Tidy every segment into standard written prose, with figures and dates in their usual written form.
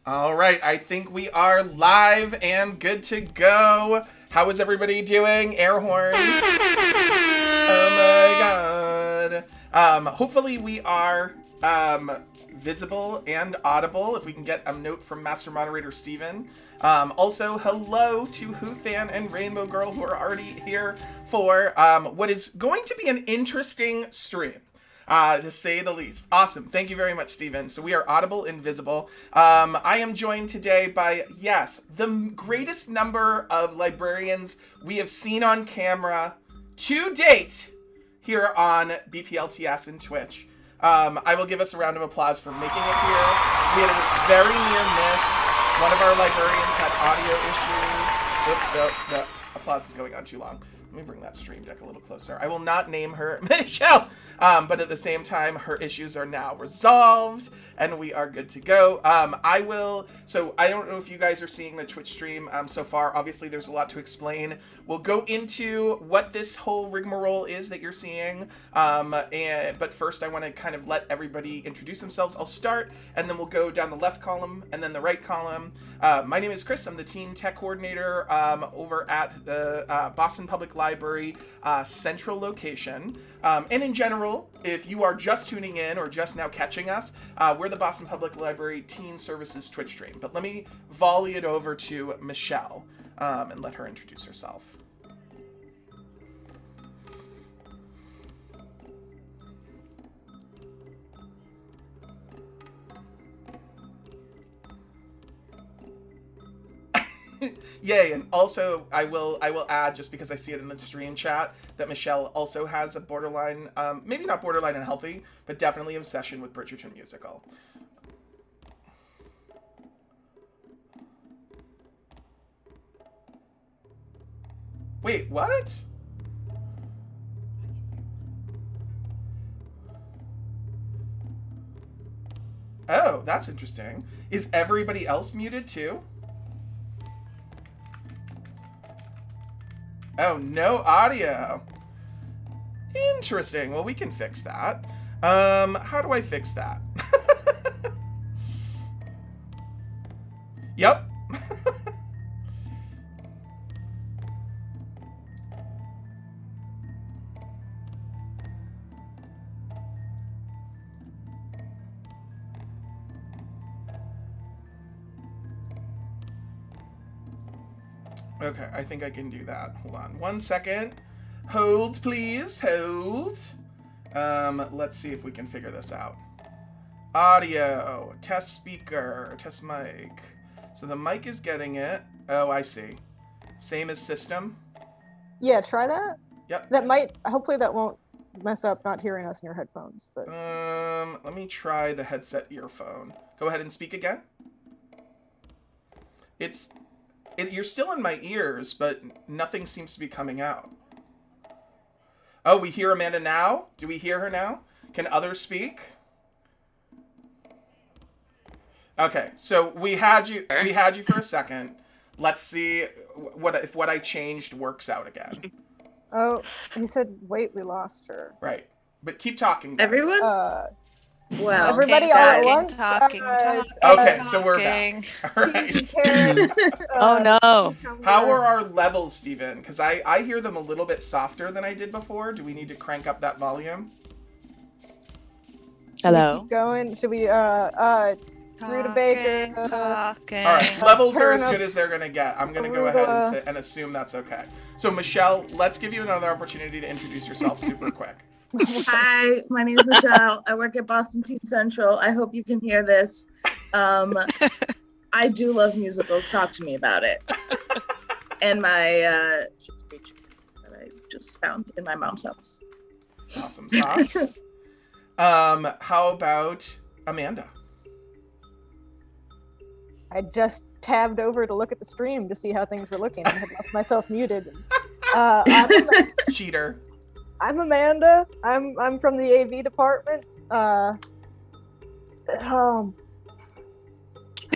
All right, I think we are live and good to go. How is everybody doing? Air horn. Oh my god. Hopefully we are visible and audible if we can get a note from Master Moderator Steven. Also, hello to Huthan and Rainbow Girl who are already here for what is going to be an interesting stream. To say the least. Awesome. Thank you very much, Steven. So we are audible and visible. I am joined today by, yes, the greatest number of librarians we have seen on camera to date here on BPLTS and Twitch. I will give us a round of applause for making it here. We had a very near miss. One of our librarians had audio issues. Oops, the applause is going on too long. Let me bring that stream deck a little closer. I will not name her Michelle, but at the same time, her issues are now resolved, and we are good to go. So I don't know if you guys are seeing the Twitch stream so far. Obviously, there's a lot to explain. We'll go into what this whole rigmarole is that you're seeing, but first I want to kind of let everybody introduce themselves. I'll start, and then we'll go down the left column, and then the right column. My name is Chris. I'm the Teen Tech Coordinator over at the Boston Public Library Central location. And in general, if you are just tuning in or just now catching us, we're the Boston Public Library Teen Services Twitch stream. But let me volley it over to Michelle and let her introduce herself. Yay, and also I will add, just because I see it in the stream chat, that Michelle also has a borderline, maybe not borderline unhealthy, but definitely obsession with Bridgerton musical. Wait, what? Oh, that's interesting. Is everybody else muted too? Oh, no audio. Interesting. Well, we can fix that. How do I fix that? Yep. Okay, I think I can do that. Hold on 1 second. Hold, please. Hold. Let's see if we can figure this out. Audio. Test speaker. Test mic. So the mic is getting it. Oh, I see. Same as system. Yeah, try that. Yep. That might, hopefully that won't mess up not hearing us in your headphones. But Let me try the headset earphone. Go ahead and speak again. You're still in my ears, but nothing seems to be coming out. Oh, we hear Amanda now? Do we hear her now? Can others speak? Okay, so we had you for a second. Let's see if what I changed works out again. oh, he said, wait, we lost her. Right. But keep talking, guys. Everyone? Well, everybody all at once. Talking. Okay, so we're back. All right. Oh no. How are our levels, Steven? Because I hear them a little bit softer than I did before. Do we need to crank up that volume? Hello. Keep going. Should we Rita Baker? Talking. All right, levels are as good Turnips. as they're gonna get. I'm gonna go ahead and assume that's okay. So Michelle, let's give you another opportunity to introduce yourself super quick. Hi, my name is Michelle. I work at Boston Teen Central. I hope you can hear this. I do love musicals. Talk to me about it. And my speech that I just found in my mom's house. Awesome sauce. How about Amanda? I just tabbed over to look at the stream to see how things were looking. I had left myself muted. Cheater. I'm Amanda. I'm from the AV department. That's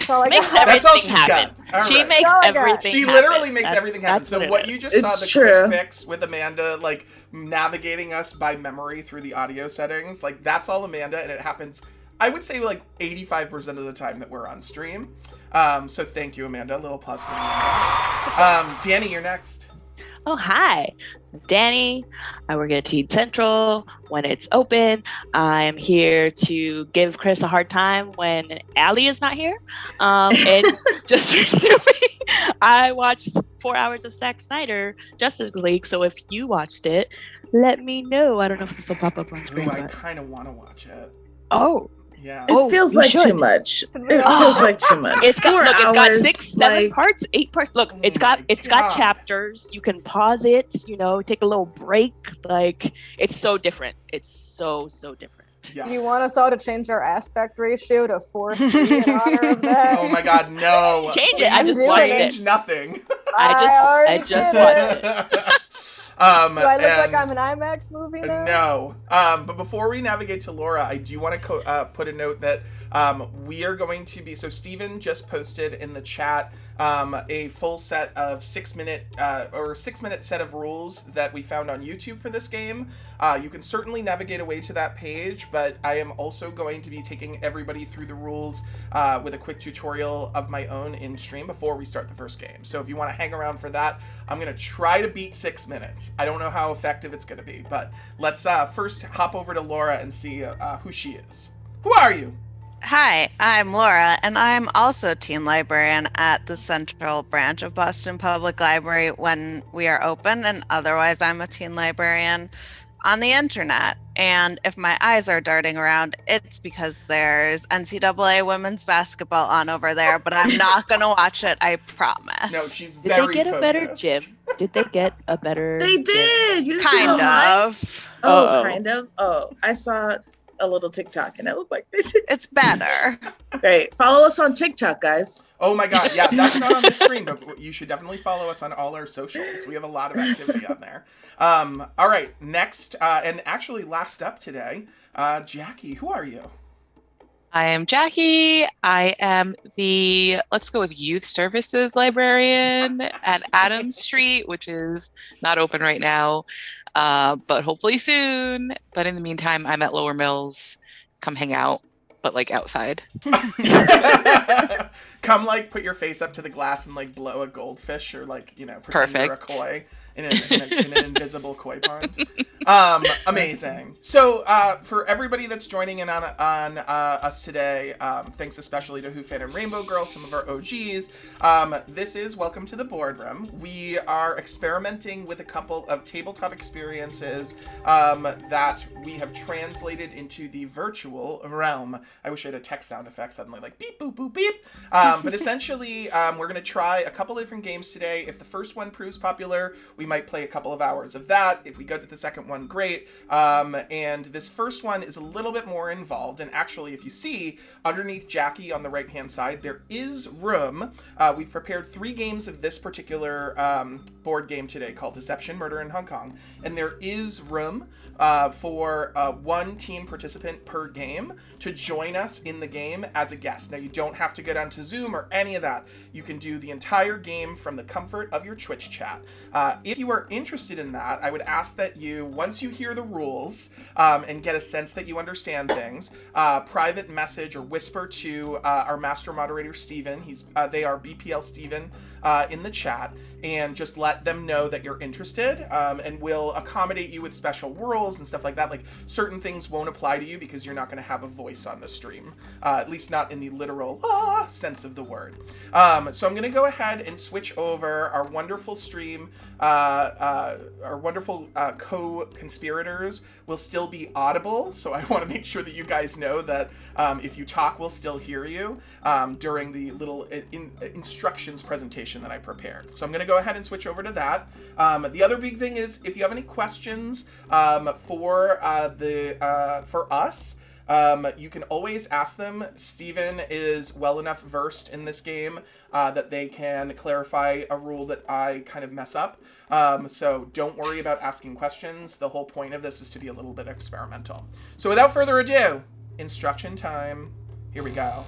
all I Makes got. That's all everything she's happen. got. All She right. makes All I got. everything She happen. literally makes That's- everything happen. that's So it what is. you just It's saw, the true. quick fix with Amanda, like navigating us by memory through the audio settings, like that's all Amanda, and it happens I would say like 85% of the time that we're on stream. So thank you, Amanda. A little plus for Amanda. Danny, you're next. Oh, hi. I'm Danny. I work at Teen Central when it's open. I'm here to give Chris a hard time when Allie is not here. And just recently, I watched 4 hours of Zack Snyder Justice League. So if you watched it, let me know. I don't know if this will pop up on screen. Ooh, I kind of want to watch it. Oh. Yeah. It feels you like should. too much. It feels like too much. It's got 4 look, it's hours, got 6, 7 parts, 8 parts. Look, Oh it's my got God. chapters. You can pause it, take a little break. Like, it's so different. It's so different. Yes. You want us all to change our aspect ratio to 4:3 in honor of that? Oh my God, no! Change it. I Please just watched change it. nothing. I just did watched it. Do I look like I'm an IMAX movie now? No. But before we navigate to Laura, I do want to put a note that we are going to be. So Steven just posted in the chat a full set of 6-minute set of rules that we found on YouTube for this game. You can certainly navigate away to that page, but I am also going to be taking everybody through the rules with a quick tutorial of my own in stream before we start the first game. So if you want to hang around for that, I'm going to try to beat 6 minutes. I don't know how effective it's going to be, but let's first hop over to Laura and see who she is. Who are you? Hi, I'm Laura, and I'm also a teen librarian at the Central Branch of Boston Public Library when we are open, and otherwise I'm a teen librarian on the internet. And if my eyes are darting around, it's because there's NCAA women's basketball on over there, but I'm not going to watch it, I promise. No, she's Did very they get a better focused. gym? Did they get a better They gym? did. You didn't see Kind that online? of. Oh, kind of. Oh, I saw a little TikTok and it looked like they did. It's better. Great. Follow us on TikTok, guys. Oh my God, yeah, that's not on the screen, but you should definitely follow us on all our socials. We have a lot of activity on there. All right, next, and actually last up today, Jackie, who are you? I am Jackie. I am the, let's go with youth services librarian at Adams Street, which is not open right now, but hopefully soon. But in the meantime, I'm at Lower Mills. Come hang out, but like outside. Come put your face up to the glass and blow a goldfish or pretend you're a Perfect. koi in an invisible koi pond. Amazing. So for everybody that's joining in on us today, thanks especially to Who Fan and Rainbow Girl, some of our OGs. This is Welcome to the Boardroom. We are experimenting with a couple of tabletop experiences that we have translated into the virtual realm. I wish I had a text sound effect suddenly, like beep, boop, boop, beep. But essentially, we're going to try a couple of different games today. If the first one proves popular, we might play a couple of hours of that. If we go to the second one, great. And this first one is a little bit more involved. And actually, if you see underneath Jackie on the right-hand side, there is room. We've prepared 3 games of this particular board game today called Deception, Murder in Hong Kong. And there is room for 1 teen participant per game to join us in the game as a guest. Now, you don't have to get onto Zoom or any of that. You can do the entire game from the comfort of your Twitch chat. If you are interested in that, I would ask that you, once you hear the rules and get a sense that you understand things, private message or whisper to our master moderator, Steven. They are BPL Steven in the chat, and just let them know that you're interested, and we'll accommodate you with special rules and stuff like that. Like, certain things won't apply to you because you're not going to have a voice on the stream, at least not in the literal sense of the word. So I'm going to go ahead and switch over our wonderful stream. Our wonderful co-conspirators will still be audible, so I want to make sure that you guys know that if you talk, we'll still hear you during the little instructions presentation that I prepared. So I'm going to go ahead and switch over to that. The other big thing is, if you have any questions for us, you can always ask them. Steven is well enough versed in this game that they can clarify a rule that I kind of mess up. So don't worry about asking questions. The whole point of this is to be a little bit experimental. So without further ado, instruction time. Here we go.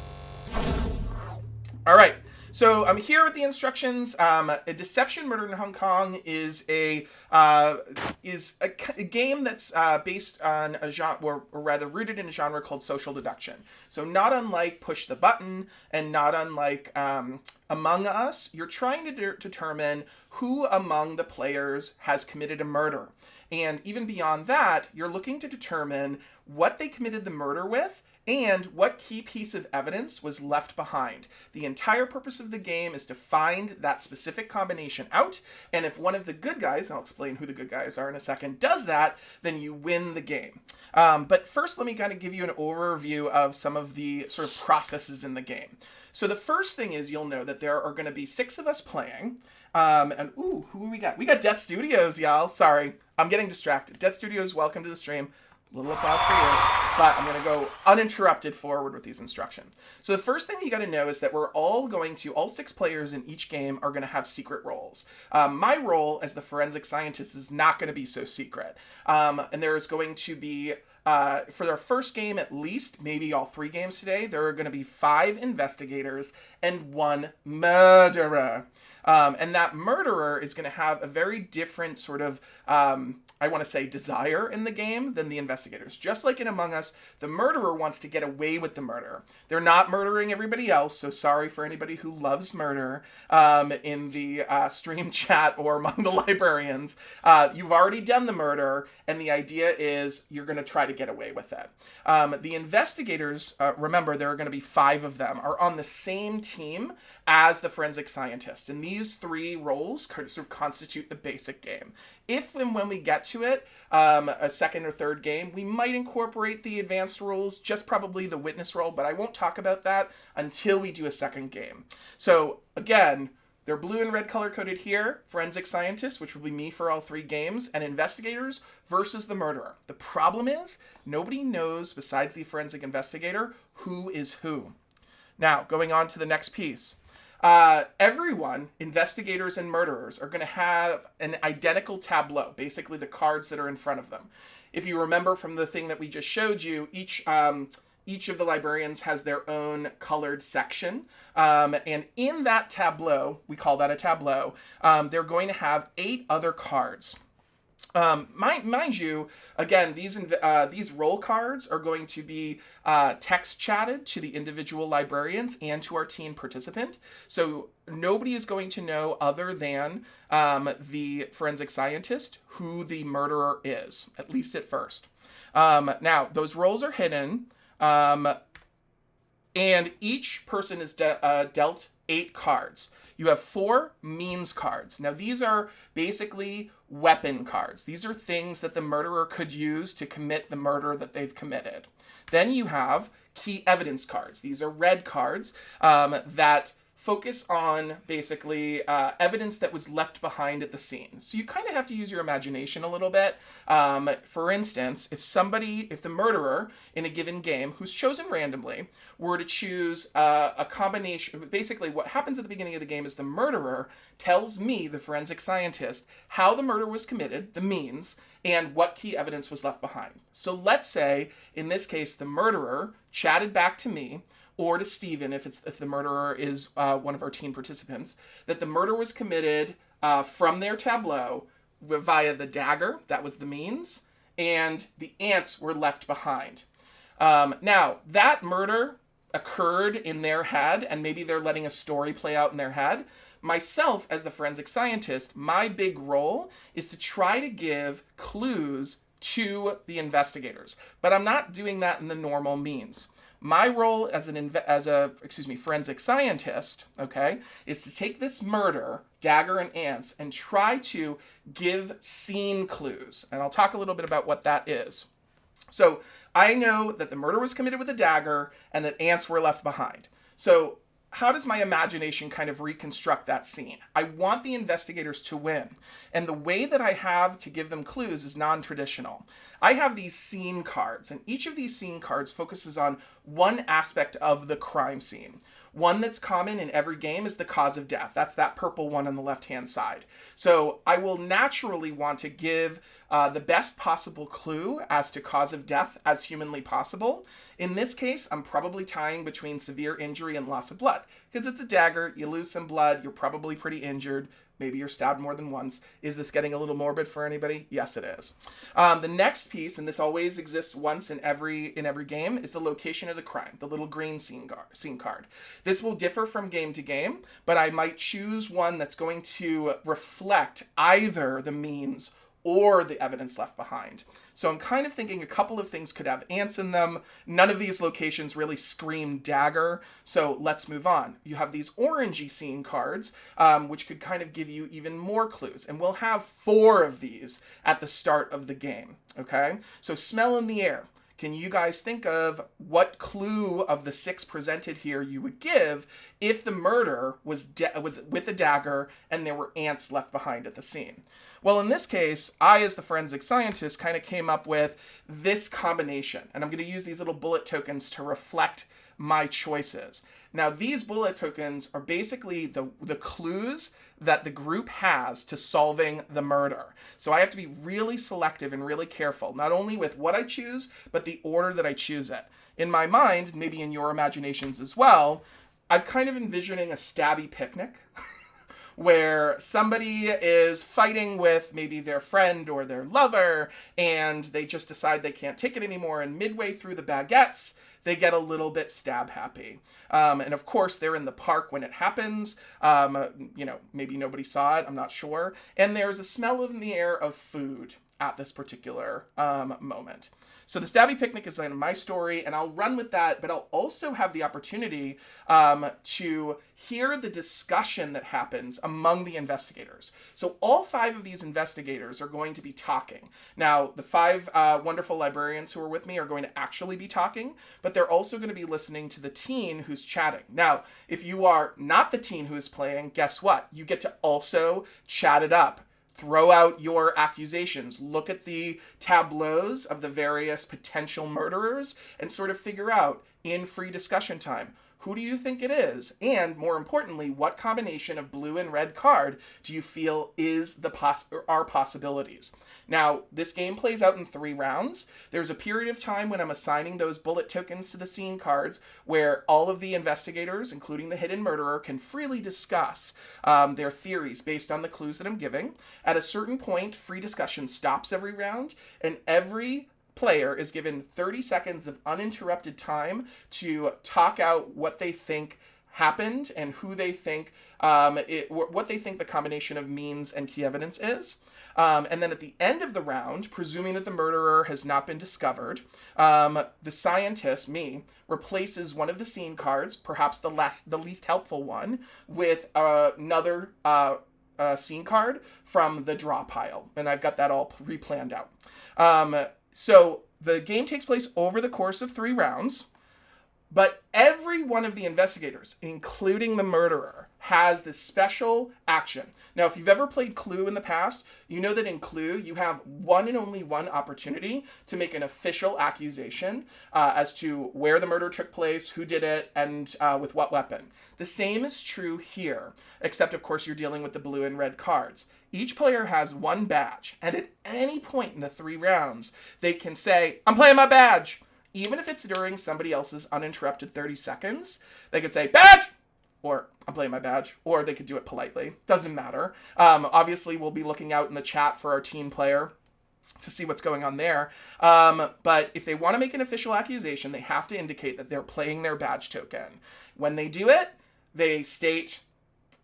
All right. So I'm here with the instructions. A Deception Murder in Hong Kong is a game that's based on a genre, or rather rooted in a genre called social deduction. So not unlike Push the Button and not unlike Among Us, you're trying to determine who among the players has committed a murder. And even beyond that, you're looking to determine what they committed the murder with and what key piece of evidence was left behind. The entire purpose of the game is to find that specific combination out, and if one of the good guys, and I'll explain who the good guys are in a second, does that, then you win the game. But first, let me kind of give you an overview of some of the sort of processes in the game. So the first thing is you'll know that there are going to be 6 of us playing. And ooh, who we got? We got Death Studios, y'all. Sorry, I'm getting distracted. Death Studios, welcome to the stream. Little applause for you, but I'm going to go uninterrupted forward with these instructions. So the first thing you got to know is that all 6 players in each game are going to have secret roles. My role as the forensic scientist is not going to be so secret. And there is going to be, for their first game at least, maybe all 3 games today, there are going to be 5 investigators and 1 murderer. And that murderer is going to have a very different sort of, I want to say, desire in the game than the investigators. Just like in Among Us, the murderer wants to get away with the murder. They're not murdering everybody else, so sorry for anybody who loves murder in the stream chat or among the librarians. You've already done the murder, and the idea is you're going to try to get away with it. The investigators, remember, there are going to be 5 of them, are on the same team as the forensic scientist. And these 3 roles sort of constitute the basic game. If and when we get to it, a second or third game, we might incorporate the advanced roles, just probably the witness role, but I won't talk about that until we do a second game. So again, they're blue and red color coded here, forensic scientists, which will be me for all 3 games, and investigators versus the murderer. The problem is, nobody knows besides the forensic investigator who is who. Now, going on to the next piece. Everyone, investigators and murderers, are going to have an identical tableau, basically the cards that are in front of them. If you remember from the thing that we just showed you, each of the librarians has their own colored section. And in that tableau, we call that a tableau, they're going to have 8 other cards. Mind you, again, these roll cards are going to be text chatted to the individual librarians and to our team participant. So nobody is going to know other than the forensic scientist who the murderer is, at least at first. Now, those rolls are hidden, and each person is dealt 8 cards. You have 4 means cards. Now, these are basically weapon cards. These are things that the murderer could use to commit the murder that they've committed. Then you have key evidence cards. These are red cards that focus on basically evidence that was left behind at the scene. So you kind of have to use your imagination a little bit. For instance, if the murderer in a given game, who's chosen randomly, were to choose a combination, basically what happens at the beginning of the game is the murderer tells me, the forensic scientist, how the murder was committed, the means, and what key evidence was left behind. So let's say, in this case, the murderer chatted back to me, or to Steven, if the murderer is one of our team participants, that the murder was committed from their tableau via the dagger, that was the means, and the ants were left behind. Now, that murder occurred in their head, and maybe they're letting a story play out in their head. Myself, as the forensic scientist, my big role is to try to give clues to the investigators. But I'm not doing that in the normal means. My role as a forensic scientist, okay, is to take this murder, dagger and ants, and try to give scene clues. And I'll talk a little bit about what that is. So I know that the murder was committed with a dagger and that ants were left behind. So how does my imagination kind of reconstruct that scene? I want the investigators to win. And the way that I have to give them clues is non-traditional. I have these scene cards, and each of these scene cards focuses on one aspect of the crime scene. One that's common in every game is the cause of death. That's that purple one on the left-hand side. So I will naturally want to give the best possible clue as to cause of death as humanly possible. In this case, I'm probably tying between severe injury and loss of blood. Because it's a dagger, you lose some blood, you're probably pretty injured. Maybe you're stabbed more than once. Is this getting a little morbid for anybody? Yes, it is. The next piece, and this always exists once in every game, is the location of the crime, the little green scene card. This will differ from game to game, but I might choose one that's going to reflect either the means or the evidence left behind. So I'm kind of thinking a couple of things could have ants in them. None of these locations really scream dagger, so let's move on. You have these orangey scene cards, which could kind of give you even more clues, and we'll have 4 of these at the start of the game, okay? So smell in the air. Can you guys think of what clue of the 6 presented here you would give if the murder was with a dagger and there were ants left behind at the scene? Well, in this case, I, as the forensic scientist, kind of came up with this combination. And I'm going to use these little bullet tokens to reflect my choices. Now, these bullet tokens are basically the clues that the group has to solving the murder. So I have to be really selective and really careful, not only with what I choose, but the order that I choose it. In my mind, maybe in your imaginations as well, I'm kind of envisioning a stabby picnic. Where somebody is fighting with maybe their friend or their lover, and they just decide they can't take it anymore, and midway through the baguettes, they get a little bit stab happy. And of course, they're in the park when it happens. Maybe nobody saw it, I'm not sure. And there's a smell in the air of food at this particular moment. So the stabby picnic is in my story, and I'll run with that, but I'll also have the opportunity to hear the discussion that happens among the investigators. So all 5 of these investigators are going to be talking. Now, the 5 wonderful librarians who are with me are going to actually be talking, but they're also going to be listening to the teen who's chatting. Now, if you are not the teen who is playing, guess what? You get to also chat it up. Throw out your accusations, look at the tableaus of the various potential murderers, and sort of figure out in free discussion time, who do you think it is? And more importantly, what combination of blue and red card do you feel is are possibilities? Now, this game plays out in 3 rounds. There's a period of time when I'm assigning those bullet tokens to the scene cards where all of the investigators, including the hidden murderer, can freely discuss their theories based on the clues that I'm giving. At a certain point, free discussion stops every round, and every player is given 30 seconds of uninterrupted time to talk out what they think happened and who they think what they think the combination of means and key evidence is. And then at the end of the round, presuming that the murderer has not been discovered, the scientist, me, replaces one of the scene cards, perhaps the least helpful one, with another scene card from the draw pile. And I've got that all pre-planned out. So the game takes place over the course of 3 rounds, but every one of the investigators, including the murderer, has this special action. Now, if you've ever played Clue in the past, you know that in Clue, you have one and only one opportunity to make an official accusation as to where the murder took place, who did it, and with what weapon. The same is true here, except, of course, you're dealing with the blue and red cards. Each player has one badge, and at any point in the 3 rounds, they can say, "I'm playing my badge." Even if it's during somebody else's uninterrupted 30 seconds, they could say, "Badge!" or "I'm playing my badge," or they could do it politely. Doesn't matter. Obviously, we'll be looking out in the chat for our team player to see what's going on there. But if they want to make an official accusation, they have to indicate that they're playing their badge token. When they do it, they state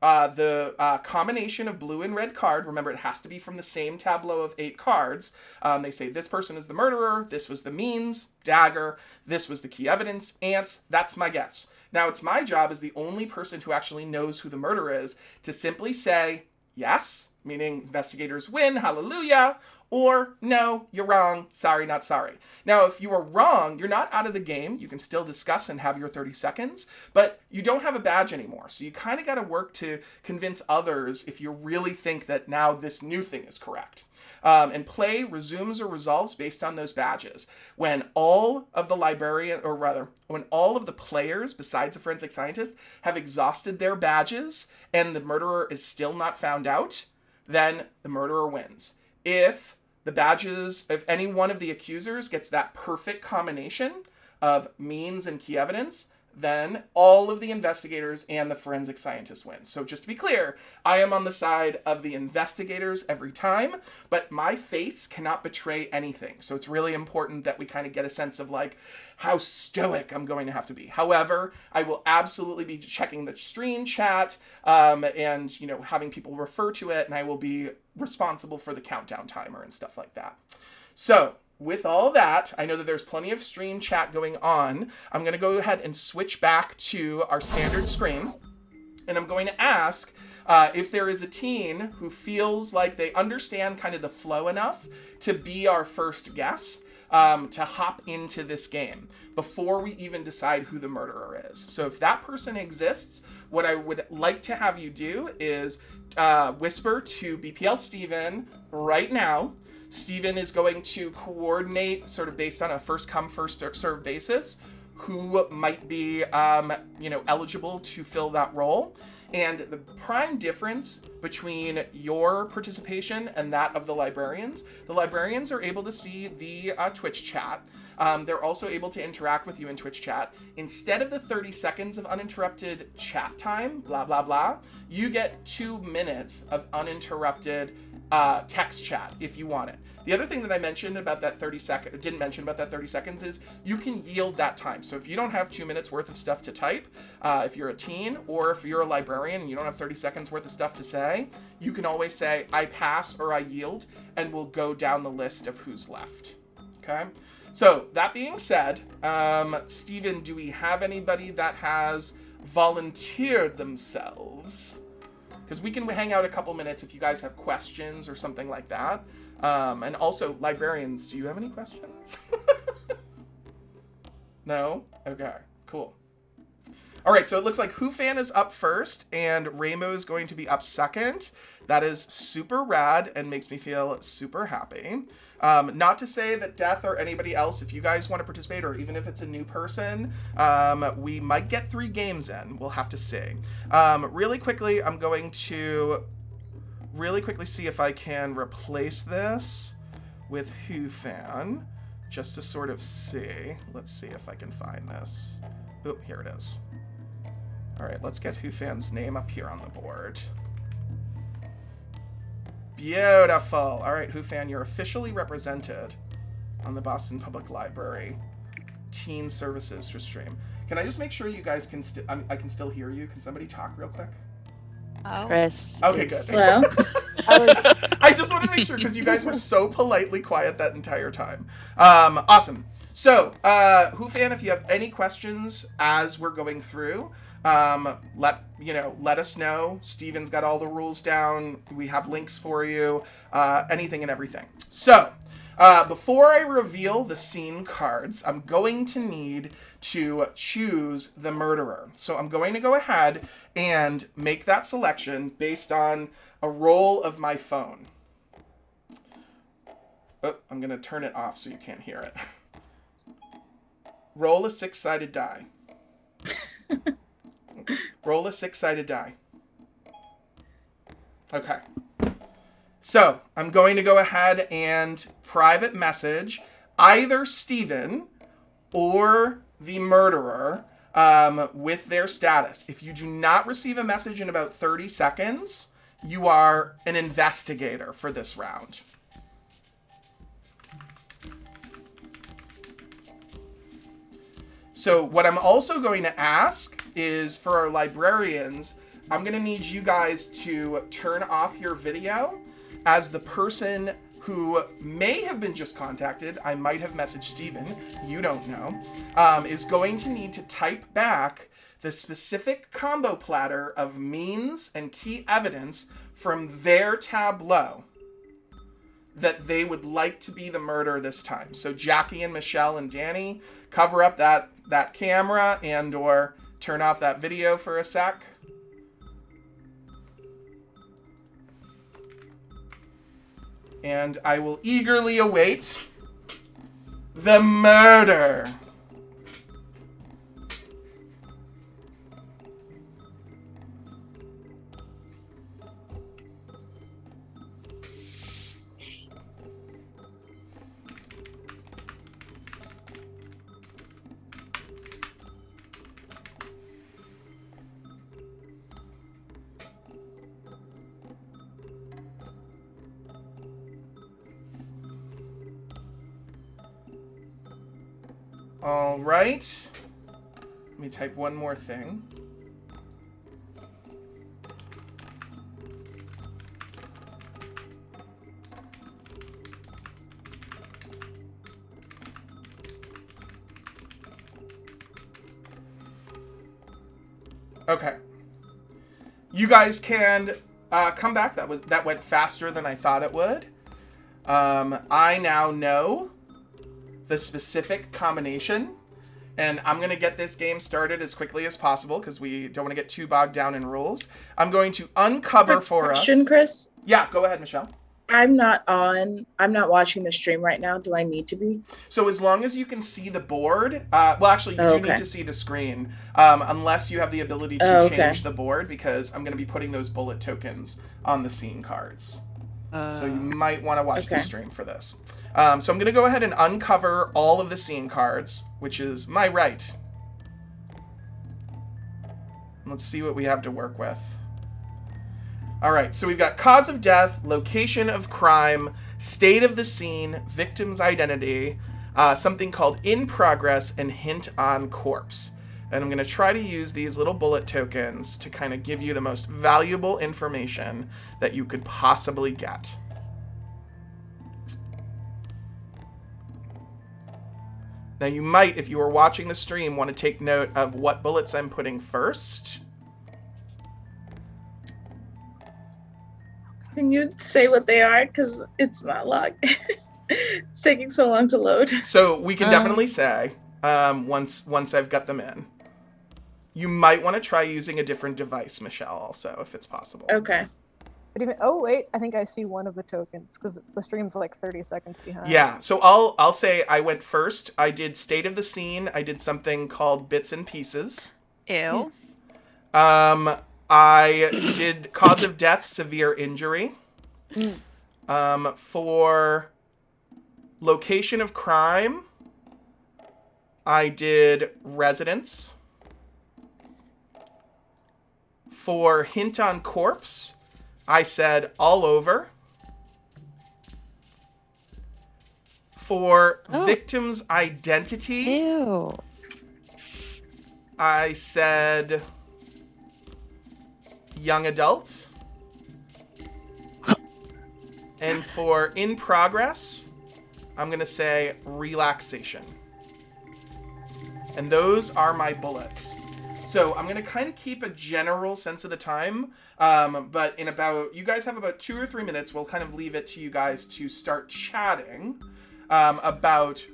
the combination of blue and red card. Remember, it has to be from the same tableau of 8 cards. They say this person is the murderer, this was the means, dagger, this was the key evidence, ants, that's my guess. Now, it's my job as the only person who actually knows who the murderer is to simply say yes, meaning investigators win, hallelujah, or no, you're wrong, sorry, not sorry. Now, if you are wrong, you're not out of the game. You can still discuss and have your 30 seconds, but you don't have a badge anymore. So you kind of got to work to convince others if you really think that now this new thing is correct. And play resumes or resolves based on those badges. When all of the librarian, or rather, when all of the players besides the forensic scientist have exhausted their badges and the murderer is still not found out, then the murderer wins. If any one of the accusers gets that perfect combination of means and key evidence, then all of the investigators and the forensic scientists win. So just to be clear, I am on the side of the investigators every time, but my face cannot betray anything. So it's really important that we kind of get a sense of like how stoic I'm going to have to be. However, I will absolutely be checking the stream chat and having people refer to it, and I will be responsible for the countdown timer and stuff like that. So with all that, I know that there's plenty of stream chat going on. I'm going to go ahead and switch back to our standard screen. And I'm going to ask if there is a teen who feels like they understand kind of the flow enough to be our first guess, to hop into this game before we even decide who the murderer is. So if that person exists, what I would like to have you do is whisper to BPL Steven right now. Steven is going to coordinate sort of based on a first come, first served basis who might be, eligible to fill that role. And the prime difference between your participation and that of the librarians are able to see the Twitch chat. They're also able to interact with you in Twitch chat. Instead of the 30 seconds of uninterrupted chat time, blah, blah, blah, you get 2 minutes of uninterrupted text chat if you want it. The other thing that I mentioned about that 30 seconds is you can yield that time. So if you don't have 2 minutes worth of stuff to type, if you're a teen or if you're a librarian and you don't have 30 seconds worth of stuff to say, you can always say, I pass or I yield, and we'll go down the list of who's left. Okay? So that being said, Steven, do we have anybody that has volunteered themselves? Because we can hang out a couple minutes if you guys have questions or something like that. And also, librarians, do you have any questions? No? Okay, cool. All right, so it looks like Hufan is up first, and Rainbow is going to be up second. That is super rad and makes me feel super happy. Not to say that Death or anybody else, if you guys want to participate, or even if it's a new person, we might get 3 games in. We'll have to see. Really quickly, I'm going to see if I can replace this with Hufan, just to sort of see. Let's see if I can find this. Oop, here it is. All right, let's get Hufan's name up here on the board. Beautiful. All right, Hufan, you're officially represented on the Boston Public Library Teen Services stream. Can I just make sure you guys can I can still hear you? Can somebody talk real quick? Oh. Chris. Okay, good. Hello? I just want to make sure because you guys were so politely quiet that entire time. Awesome. So, Hufan, if you have any questions as we're going through, let us know. Steven's got all the rules down. We have links for you, anything and everything. So, before I reveal the scene cards, I'm going to need to choose the murderer. So I'm going to go ahead and make that selection based on a roll of my phone. Oh, I'm going to turn it off so you can't hear it. Roll a 6-sided die. Roll a 6-sided die. Okay. So I'm going to go ahead and private message either Steven or the murderer with their status. If you do not receive a message in about 30 seconds, you are an investigator for this round. So what I'm also going to ask is for our librarians, I'm going to need you guys to turn off your video as the person who may have been just contacted, I might have messaged Steven, you don't know, is going to need to type back the specific combo platter of means and key evidence from their tableau that they would like to be the murderer this time. So Jackie and Michelle and Danny, cover up that camera and or turn off that video for a sec. And I will eagerly await the murder. All right. Let me type one more thing. Okay. You guys can come back. That went faster than I thought it would. I now know the specific combination, and I'm going to get this game started as quickly as possible because we don't want to get too bogged down in rules. I'm going to uncover for us. Question, Chris? Yeah, go ahead, Michelle. I'm not watching the stream right now. Do I need to be? So as long as you can see the board, well, actually, you do need to see the screen, unless you have the ability to change the board, because I'm going to be putting those bullet tokens on the scene cards. So you might want to watch the stream for this. So I'm going to go ahead and uncover all of the scene cards, which is my right. Let's see what we have to work with. All right, so we've got cause of death, location of crime, state of the scene, victim's identity, something called in progress, and hint on corpse. And I'm going to try to use these little bullet tokens to kind of give you the most valuable information that you could possibly get. Now you might, if you were watching the stream, want to take note of what bullets I'm putting first. Can you say what they are? Because it's not logged. It's taking so long to load. So we can definitely say once I've got them in. You might want to try using a different device, Michelle, also, if it's possible. Okay. But even, oh wait, I think I see one of the tokens because the stream's like 30 seconds behind. Yeah, so I'll say I went first. I did state of the scene. I did something called bits and pieces. Ew. I did cause of death, severe injury. For location of crime, I did residence. For hint on corpse, I said all over. For victim's identity, Ew. I said young adult. And for in progress, I'm going to say relaxation. And those are my bullets. So I'm going to kind of keep a general sense of the time, but you guys have about 2 or 3 minutes. We'll kind of leave it to you guys to start chatting about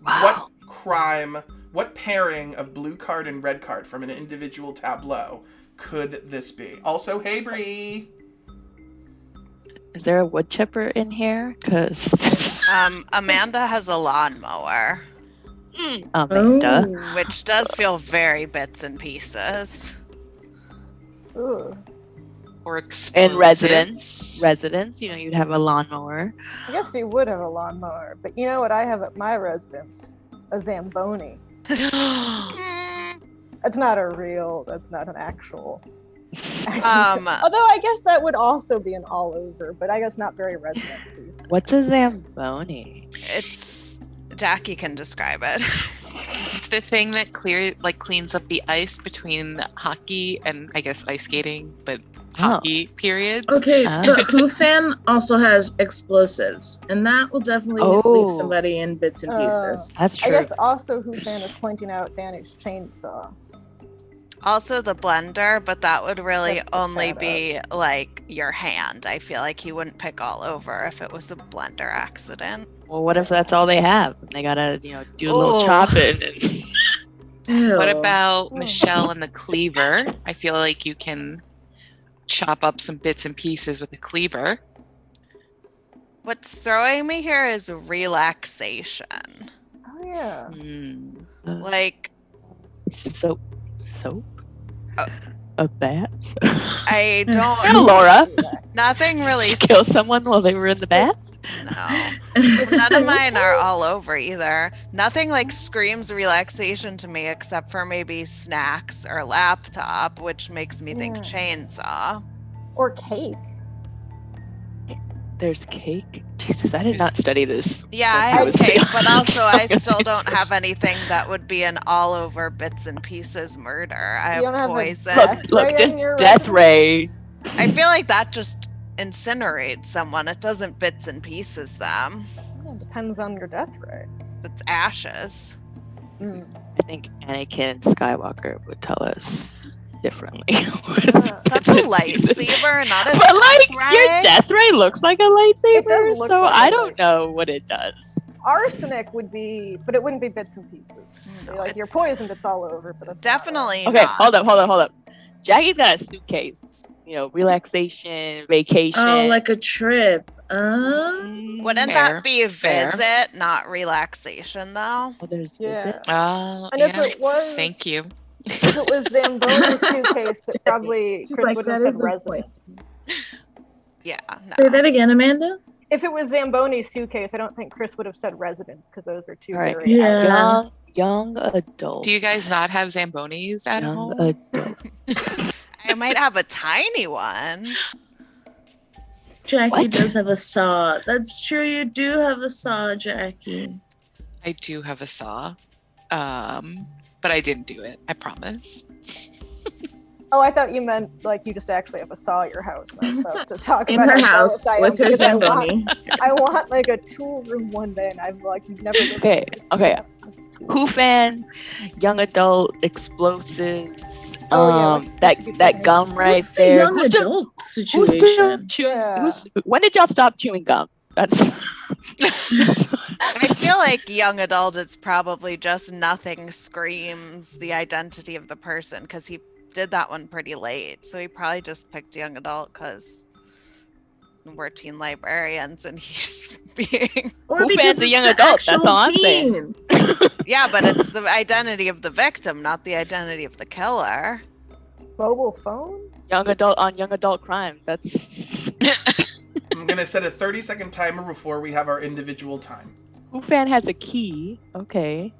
what crime, what pairing of blue card and red card from an individual tableau could this be. Also, hey, Bree. Is there a wood chipper in here? Because Amanda has a lawnmower, Amanda. which does feel very bits and pieces. Ooh. Or explosive. And residence, you'd have a lawnmower. I guess you would have a lawnmower, but you know what I have at my residence? A Zamboni. That's not an actual. Although I guess that would also be an all over, but I guess not very residency. What's a Zamboni? Jackie can describe it. It's the thing that cleans up the ice between hockey and I guess ice skating, but hockey periods. Okay, the Who fan also has explosives, and that will definitely leave somebody in bits and pieces. That's true. I guess also Who fan is pointing out Danny's chainsaw. Also the blender, but that would really That's the only setup. be like your hand. I feel like he wouldn't pick all over if it was a blender accident. Well, what if that's all they have? And they gotta, do a little chopping. And... What about Michelle and the cleaver? I feel like you can chop up some bits and pieces with a cleaver. What's throwing me here is relaxation. Oh yeah. Like, Soap. Oh. A bat. I Yes. don't. Well, Laura. Nothing really. Did you kill someone while they were in the bath? No. None of mine are all over either. Nothing like screams relaxation to me except for maybe snacks or laptop, which makes me think Yeah. chainsaw. Or cake. There's cake. Jesus, I did not study this. Yeah, when I he have was cake, young. but also I still Young don't have anything that would be an all over bits and pieces murder. I You don't have have a poison. death Look, ray just in your death residence? ray. I feel like that just incinerates someone. It doesn't bits and pieces them. Yeah, depends on your death ray. It's ashes. Mm. I think Anakin Skywalker would tell us differently. That's a lightsaber, not a But death like your ray. death ray looks like a lightsaber, It does look so like I a don't know what it does. Arsenic would be, but it wouldn't be bits and pieces. No, Like you're it's poisoned, it's all over, but that's definitely Okay, not. hold up. Jackie's got a suitcase. You know, relaxation, vacation. Oh, like a trip. Wouldn't Fair, that be fair. visit, not relaxation, though? Oh, there's Yeah. visit. Oh, And yeah. if it was, Thank you. If it was Zamboni's suitcase, it probably She's Chris like, would have that said is a residence. Yeah, no. Say that again, Amanda. If it was Zamboni's suitcase, I don't think Chris would have said residence because those are two All right. very Yeah. Young adult. Do you guys not have Zambonis at young home? adult. I might have a tiny one. Jackie What? does have a saw. That's true. You do have a saw, Jackie. I do have a saw, but I didn't do it. I promise. Oh, I thought you meant like you just actually have a saw at your house. And I was about to talk In about her how house jealous I am with her because Zamboni. I want like a tool room one day, and I've like never. lived Okay, in this okay. house. Who fan, young adult, explosives. Oh, yeah, what's that the that gum right What's the there. young Who's still- adult who's still situation? chewing? Yeah. When did y'all stop chewing gum? That's. I feel like young adult, it's probably just nothing screams the identity of the person because he did that one pretty late. So he probably just picked young adult because we're teen librarians and he's being. Or Who because fans a it's young the adult? That's actual all I'm saying. teen. Yeah, but it's the identity of the victim, not the identity of the killer. Mobile phone? Young adult on young adult crime. That's. I'm gonna set a 30-second timer before we have our individual time. Who fan has a key? Okay.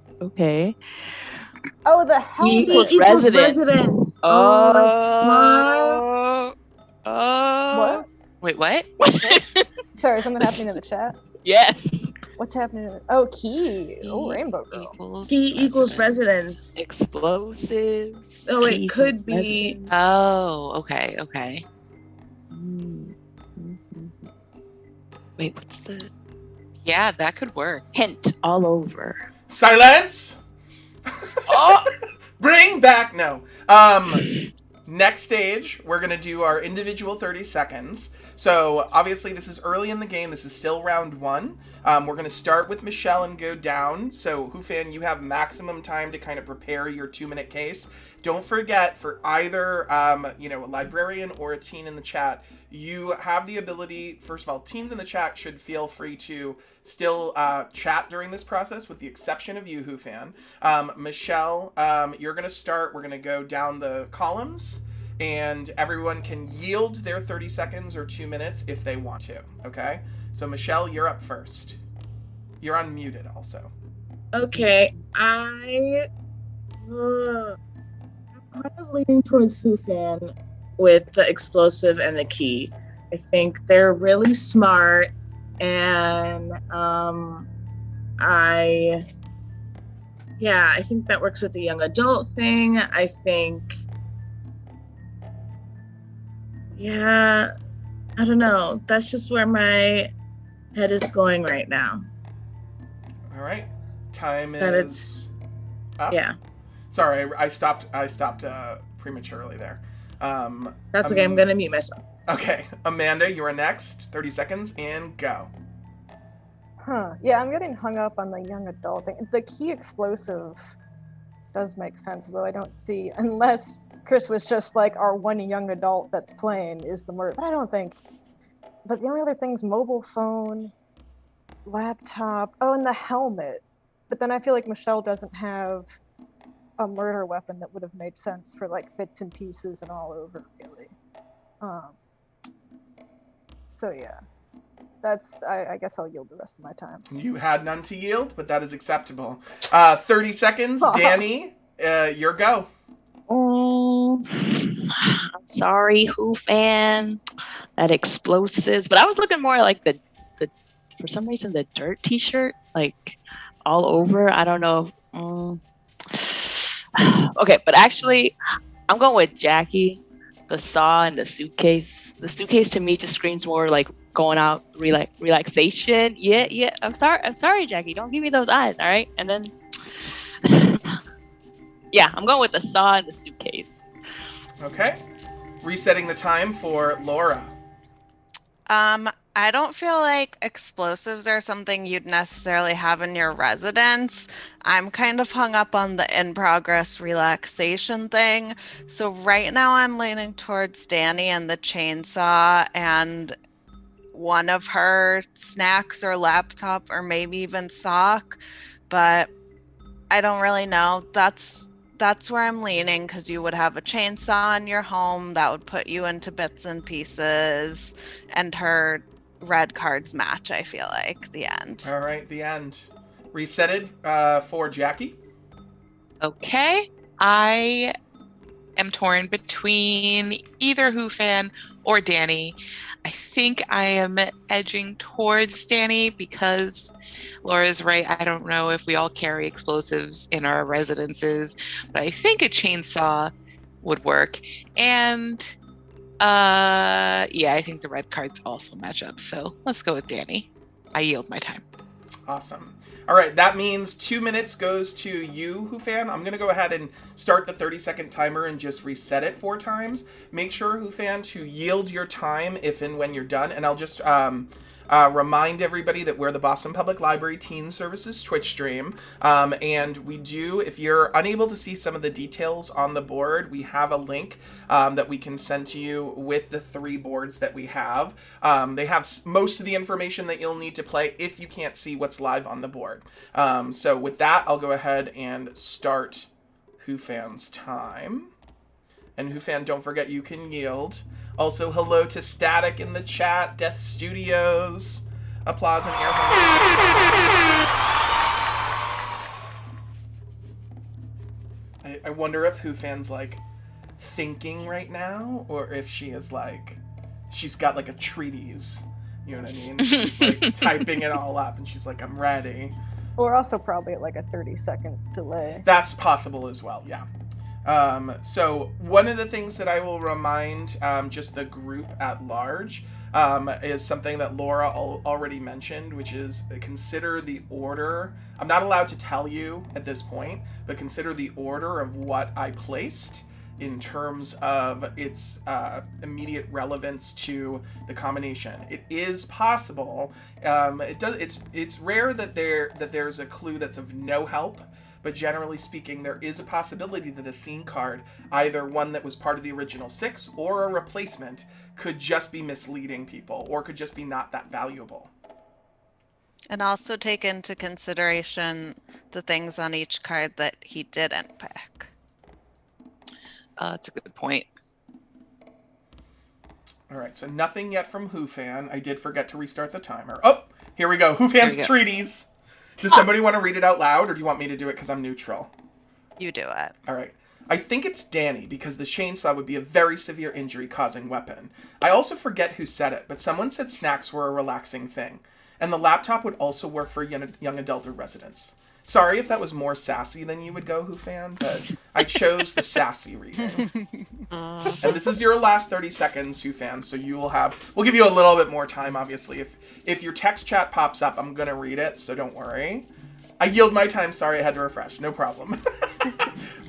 Oh, the helmet. equals Equals residence. residence. Oh, that's smart. What? Wait, what? Sorry, something happening in the chat. Yes. What's happening? Oh, key. Oh, Rainbow Girl. Equals Key equals residence. Explosives. Oh, it key could equals be- residence. Oh, okay. Mm. Wait, what's the Yeah, that could work. hint all over? Silence. Oh! Bring back no. Next stage, we're gonna do our individual 30 seconds. So obviously this is early in the game. This is still round one. We're gonna start with Michelle and go down. So Hufan, you have maximum time to kind of prepare your 2-minute case. Don't forget, for either a librarian or a teen in the chat, you have the ability. First of all, teens in the chat should feel free to still chat during this process, with the exception of you, Hufan. Michelle, you're gonna start. We're gonna go down the columns, and everyone can yield their 30 seconds or 2 minutes if they want to. Okay. So Michelle, you're up first. You're unmuted also. Okay, I'm kind of leaning towards Hufan with the explosive and the key. I think they're really smart, and I think that works with the young adult thing. I think, I don't know. That's just where my head is going right now. All right. Time That is it's up. yeah. Sorry, I stopped prematurely there. That's okay. I'm gonna mute myself. Okay, Amanda, you are next. 30 seconds and go. Huh. Yeah, I'm getting hung up on the young adult thing. The key explosive does make sense, though I don't see, unless Chris was just like our one young adult that's playing is the murder. But I don't think But the only other things, mobile phone, laptop, and the helmet. But then I feel like Michelle doesn't have a murder weapon that would have made sense for like bits and pieces and all over, really. So yeah, I guess I'll yield the rest of my time. You had none to yield, but that is acceptable. 30 seconds. Danny, your go. I'm sorry, Who fan. That explosives, but I was looking more like the for some reason the dirt T-shirt, like all over. I don't know. Okay, but actually, I'm going with Jackie. The saw and the suitcase. The suitcase to me just screams more like going out relaxation. Yeah. I'm sorry, Jackie. Don't give me those eyes, all right? And then, yeah, I'm going with the saw and the suitcase. Okay. Resetting the time for Laura. I don't feel like explosives are something you'd necessarily have in your residence. I'm kind of hung up on the in-progress relaxation thing. So right now I'm leaning towards Danny and the chainsaw and one of her snacks or laptop or maybe even sock. But I don't really know. That's where I'm leaning, because you would have a chainsaw in your home that would put you into bits and pieces, and her red cards match, I feel like. The end. All right, the end. Resetted for Jackie. Okay. I am torn between either Who fan or Danny. I think I am edging towards Danny because Laura's right. I don't know if we all carry explosives in our residences, but I think a chainsaw would work. And I think the red cards also match up. So let's go with Danny. I yield my time. Awesome. All right, that means 2 minutes goes to you, Who fan. I'm going to go ahead and start the 30-second timer and just reset it 4 times. Make sure, Who fan, to yield your time if and when you're done. And I'll just remind everybody that we're the Boston Public Library Teen Services Twitch stream. And we do, if you're unable to see some of the details on the board, we have a link that we can send to you with the 3 boards that we have. They have most of the information that you'll need to play if you can't see what's live on the board. So with that, I'll go ahead and start Who fan's time. And Who fan, don't forget you can yield. Also, hello to Static in the chat, Death Studios. Applause and air horns. I wonder if Who fan's like thinking right now, or if she is like, she's got like a treatise. You know what I mean? She's like typing it all up, and she's like, I'm ready. Or also probably at like a 30-second delay. That's possible as well, yeah. So one of the things that I will remind just the group at large is something that Laura already mentioned, which is consider the order. I'm not allowed to tell you at this point, but consider the order of what I placed in terms of its immediate relevance to the combination. It is possible. It's rare that there's a clue that's of no help. But generally speaking, there is a possibility that a scene card, either one that was part of the original 6 or a replacement, could just be misleading people or could just be not that valuable. And also take into consideration the things on each card that he didn't pick. That's a good point. All right, so nothing yet from Who fan. I did forget to restart the timer. Oh, here we go. Who fan's treatise. Does somebody want to read it out loud, or do you want me to do it because I'm neutral? You do it. All right. I think it's Danny, because the chainsaw would be a very severe injury-causing weapon. I also forget who said it, but someone said snacks were a relaxing thing. And the laptop would also work for young adult residents. Sorry if that was more sassy than you would go, Who fan, but I chose the sassy reading. And this is your last 30 seconds, Who fan, so we'll give you a little bit more time, obviously. If your text chat pops up, I'm going to read it, so don't worry. I yield my time. Sorry, I had to refresh. No problem.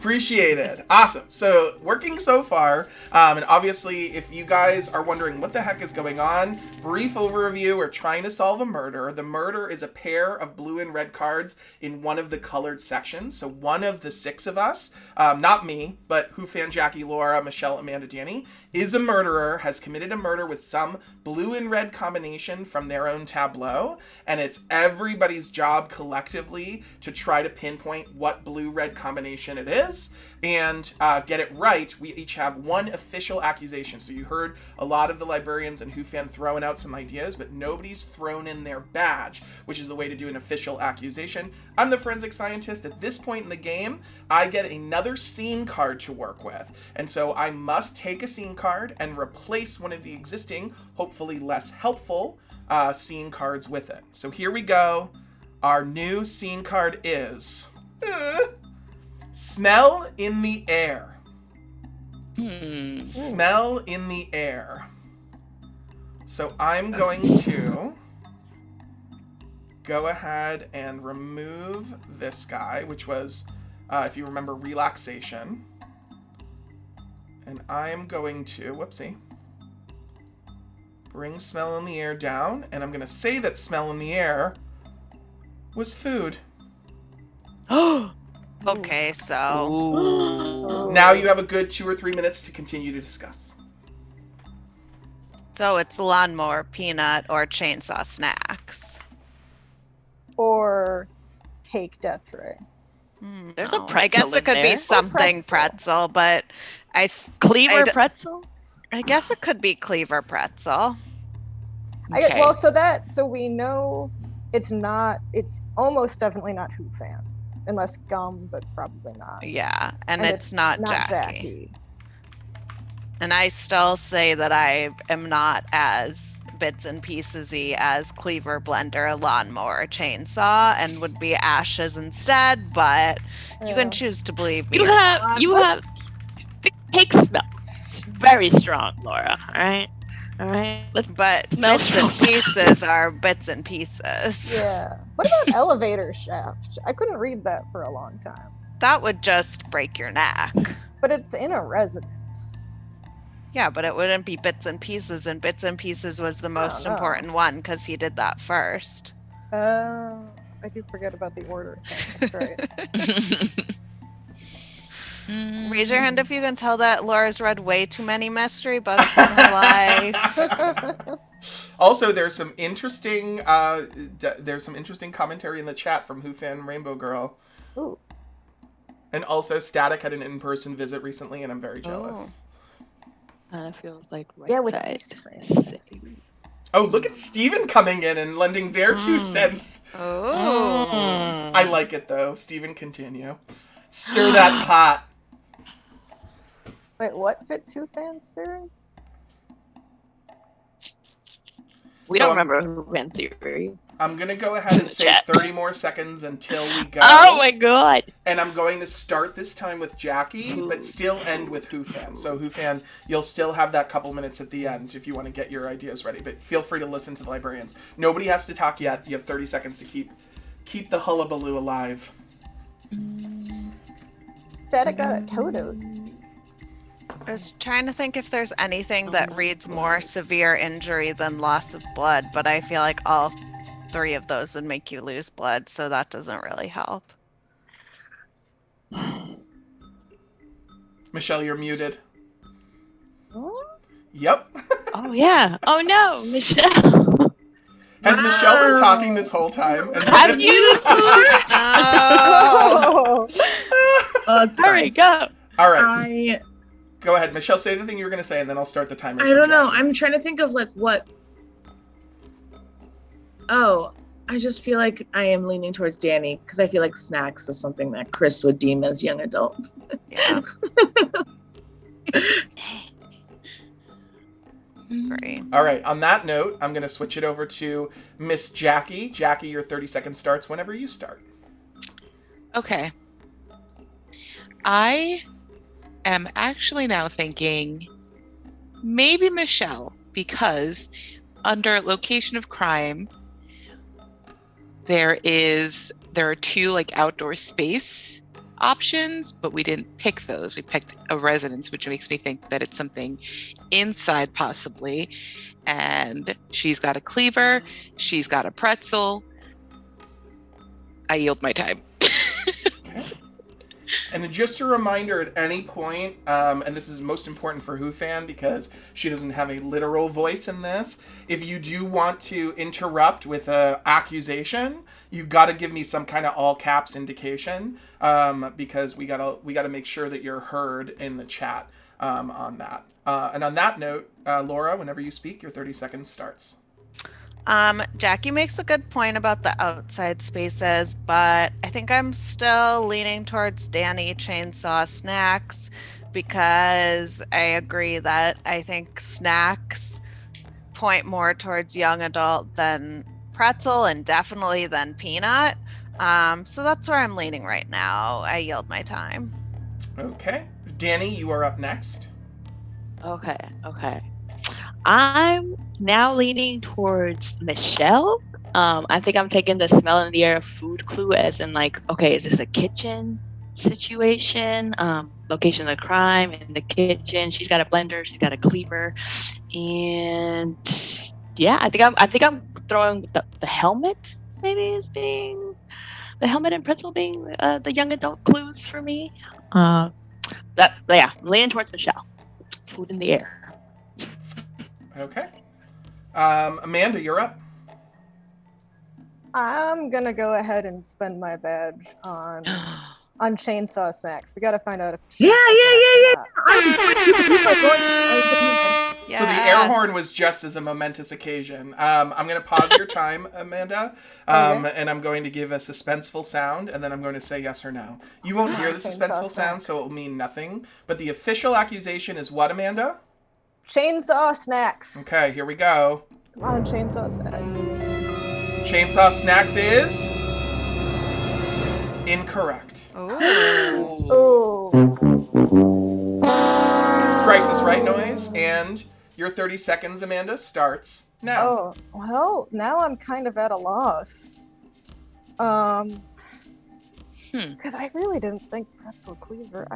Appreciated. Awesome. So working so far, and obviously if you guys are wondering what the heck is going on, brief overview, we're trying to solve a murder. The murder is a pair of blue and red cards in one of the colored sections. So one of the 6 of us, not me, but Hufan, Jackie, Laura, Michelle, Amanda, Danny, is a murderer, has committed a murder with some blue and red combination from their own tableau, and it's everybody's job collectively to try to pinpoint what blue-red combination it is and get it right. We each have one official accusation. So you heard a lot of the librarians and Hufan throwing out some ideas, but nobody's thrown in their badge, which is the way to do an official accusation. I'm the forensic scientist. At this point in the game, I get another scene card to work with. And so I must take a scene card and replace one of the existing, hopefully less helpful, scene cards with it. So here we go. Our new scene card is... Smell in the air. Smell in the air. So I'm going to go ahead and remove this guy, which was, if you remember, relaxation. And I am going to, whoopsie, bring smell in the air down, and I'm going to say that smell in the air was food. Okay, so Ooh. Now you have a good 2 or 3 minutes to continue to discuss. it's lawnmower, peanut, or chainsaw snacks. Or take death ray. There's a No. I pretzel guess it could in be there. something pretzel, but Cleaver d- pretzel? I guess it could be cleaver pretzel. Okay. Well, so we know it's almost definitely not Hufan. Unless gum, but probably not. Yeah, and it's not Jackie. Jackie. And I still say that I am not as bits and piecesy as cleaver, blender, lawnmower, chainsaw, and would be ashes instead. But you can choose to believe me. You or have not. the cake smells very strong, Laura. All right. Let's But smell bits and strong. pieces are bits and pieces. Yeah. What about elevator shaft? I couldn't read that for a long time. That would just break your neck. But it's in a residence. Yeah, but it wouldn't be bits and pieces, and bits and pieces was the most no. important one because he did that first. I do forget about the order thing. That's right. Raise your hand if you can tell that Laura's read way too many mystery books in her life. Also, there's some interesting commentary in the chat from Hufan Rainbow Girl. Ooh. And also, Static had an in-person visit recently, and I'm very jealous. Kind of feels like right Yeah, with side. ice cream. Oh, look at Steven coming in and lending their 2 cents. Oh. I like it, though. Steven, continue. Stir that pot. Wait, what fits Hufan's theory? We So don't remember who ran theory. I'm going to go ahead and say Chat. 30 more seconds until we go. Oh my god! And I'm going to start this time with Jackie, but still end with Hufan. So Hufan, you'll still have that couple minutes at the end if you want to get your ideas ready. But feel free to listen to the librarians. Nobody has to talk yet. You have 30 seconds to keep the hullabaloo alive. Static got it. Toto's. I was trying to think if there's anything that reads more severe injury than loss of blood, but I feel like all 3 of those would make you lose blood, so that doesn't really help. Michelle, you're muted. Oh? Yep. Oh yeah. Oh no, Michelle. Has Michelle been talking this whole time? And Have you? Oh. Oh, it's Sorry, fine. go. All right. I Go ahead, Michelle. Say the thing you were going to say, and then I'll start the timer. I for don't know. Jackie. I'm trying to think of like what. Oh, I just feel like I am leaning towards Danny because I feel like snacks is something that Chris would deem as young adult. Yeah. Agree. All right. On that note, I'm going to switch it over to Miss Jackie. Jackie, your 30 seconds starts whenever you start. Okay. I am actually now thinking maybe Michelle, because under location of crime, there are 2 like outdoor space options, but we didn't pick those. We picked a residence, which makes me think that it's something inside possibly. And she's got a cleaver, she's got a pretzel. I yield my time. And just a reminder at any point, and this is most important for Hufan because she doesn't have a literal voice in this, if you do want to interrupt with an accusation, you got to give me some kind of all caps indication, because we gotta make sure that you're heard in the chat on that. And on that note, Laura, whenever you speak, your 30 seconds starts. Jackie makes a good point about the outside spaces, but I think I'm still leaning towards Danny Chainsaw Snacks because I agree that I think snacks point more towards young adult than pretzel and definitely than peanut. So that's where I'm leaning right now. I yield my time. Okay. Danny, you are up next. Okay. I'm now leaning towards Michelle. I think I'm taking the smell in the air food clue as in like, okay, is this a kitchen situation? Location of the crime in the kitchen. She's got a blender. She's got a cleaver, and yeah, I think I'm throwing the helmet. Maybe is being the helmet and pretzel being the young adult clues for me. I'm leaning towards Michelle. Food in the air. Okay. Amanda, you're up. I'm gonna go ahead and spend my badge on Chainsaw Snacks. We gotta find out if Yeah. Yeah. So the air horn was just as a momentous occasion. I'm going to pause your time, Amanda, and I'm going to give a suspenseful sound, and then I'm going to say yes or no. You won't hear the suspenseful sound, so it will mean nothing. But the official accusation is what, Amanda? Chainsaw Snacks. Okay, here we go. Come on, Chainsaw Snacks. Chainsaw Snacks is incorrect. Oh. Price is Right noise, and your 30 seconds, Amanda, starts now. Oh, well, now I'm kind of at a loss. Because I really didn't think pretzel cleaver.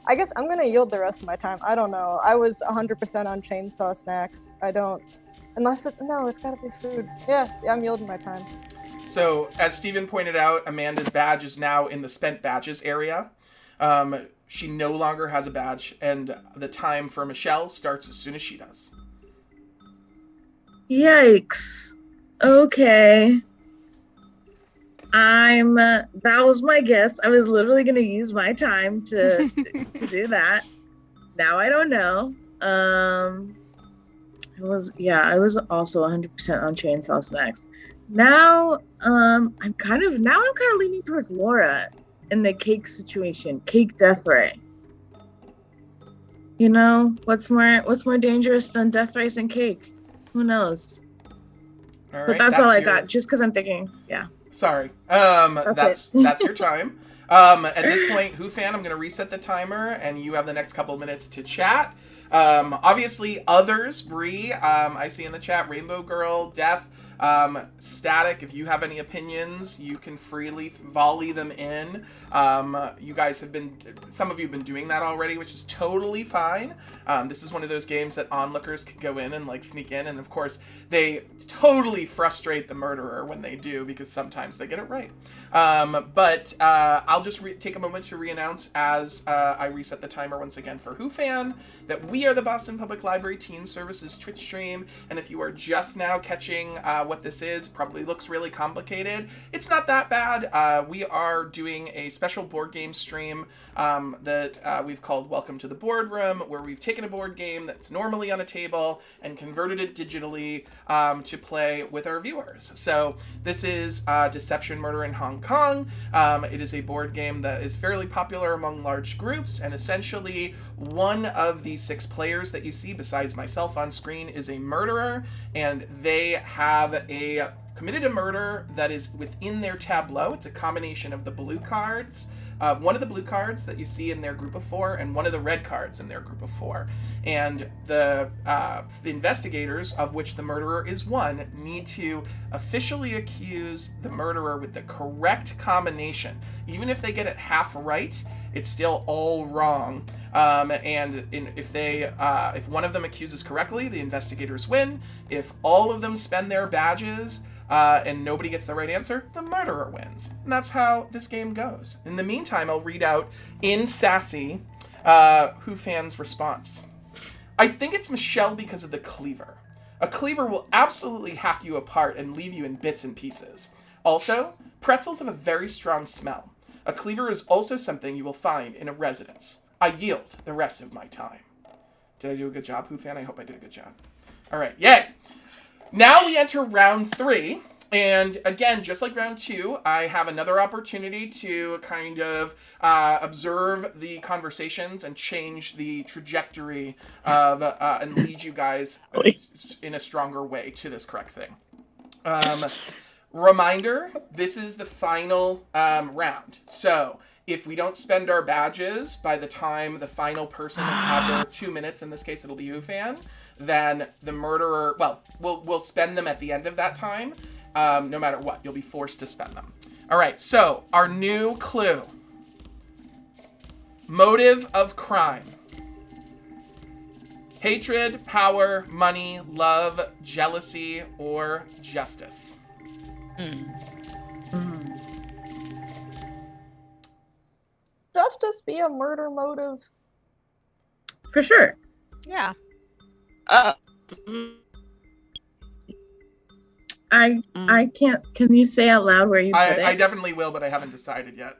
I guess I'm gonna yield the rest of my time. I don't know. I was 100% on Chainsaw Snacks. I don't, unless it's gotta be food. Yeah, I'm yielding my time. So, as Steven pointed out, Amanda's badge is now in the spent badges area. She no longer has a badge, and the time for Michelle starts as soon as she does. Yikes. Okay. That was my guess. I was literally going to use my time to do that. Now I don't know. I was also 100% on Chainsaw Snacks. Now I'm kind of leaning towards Laura in the cake situation. Cake death ray. You know, what's more dangerous than death rays and cake? Who knows? All right, but that's all I got, just because I'm thinking, yeah. Sorry. That's your time. At this point, Hufan, I'm going to reset the timer, and you have the next couple minutes to chat. Obviously, others, Bree, I see in the chat, Rainbow Girl, Death, Static, if you have any opinions, you can freely volley them in. You guys some of you have been doing that already, which is totally fine. This is one of those games that onlookers can go in and sneak in, and of course they totally frustrate the murderer when they do, because sometimes they get it right. But I'll just take a moment to re-announce as I reset the timer once again for Hufan that we are the Boston Public Library Teen Services Twitch stream, and if you are just now catching what this is, it probably looks really complicated. It's not that bad. We are doing a special board game stream that we've called Welcome to the Boardroom, where we've taken a board game that's normally on a table and converted it digitally to play with our viewers. So this is Deception Murder in Hong Kong. It is a board game that is fairly popular among large groups, and essentially one of the 6 players that you see besides myself on screen is a murderer, and they have committed a murder that is within their tableau. It's a combination of the blue cards, one of the blue cards that you see in their group of 4 and one of the red cards in their group of 4. And the investigators, of which the murderer is one, need to officially accuse the murderer with the correct combination. Even if they get it half right, it's still all wrong. If one of them accuses correctly, the investigators win. If all of them spend their badges and nobody gets the right answer, the murderer wins. And that's how this game goes. In the meantime, I'll read out in Sassy Who Fan's response. I think it's Michelle because of the cleaver. A cleaver will absolutely hack you apart and leave you in bits and pieces. Also, pretzels have a very strong smell. A cleaver is also something you will find in a residence. I yield the rest of my time. Did I do a good job, Who Fan? I hope I did a good job. All right, yay! Now we enter round 3. And again, just like round 2, I have another opportunity to kind of observe the conversations and change the trajectory of and lead you guys in a stronger way to this correct thing. Reminder, this is the final round. So if we don't spend our badges by the time the final person has had their 2 minutes, in this case it'll be Ufan, then the murderer, well, we'll spend them at the end of that time. No matter what, you'll be forced to spend them. All right, so our new clue. Motive of crime. Hatred, power, money, love, jealousy, or justice. Justice be a murder motive? For sure. Yeah. I can't. Can you say out loud where you put it? I definitely will, but I haven't decided yet.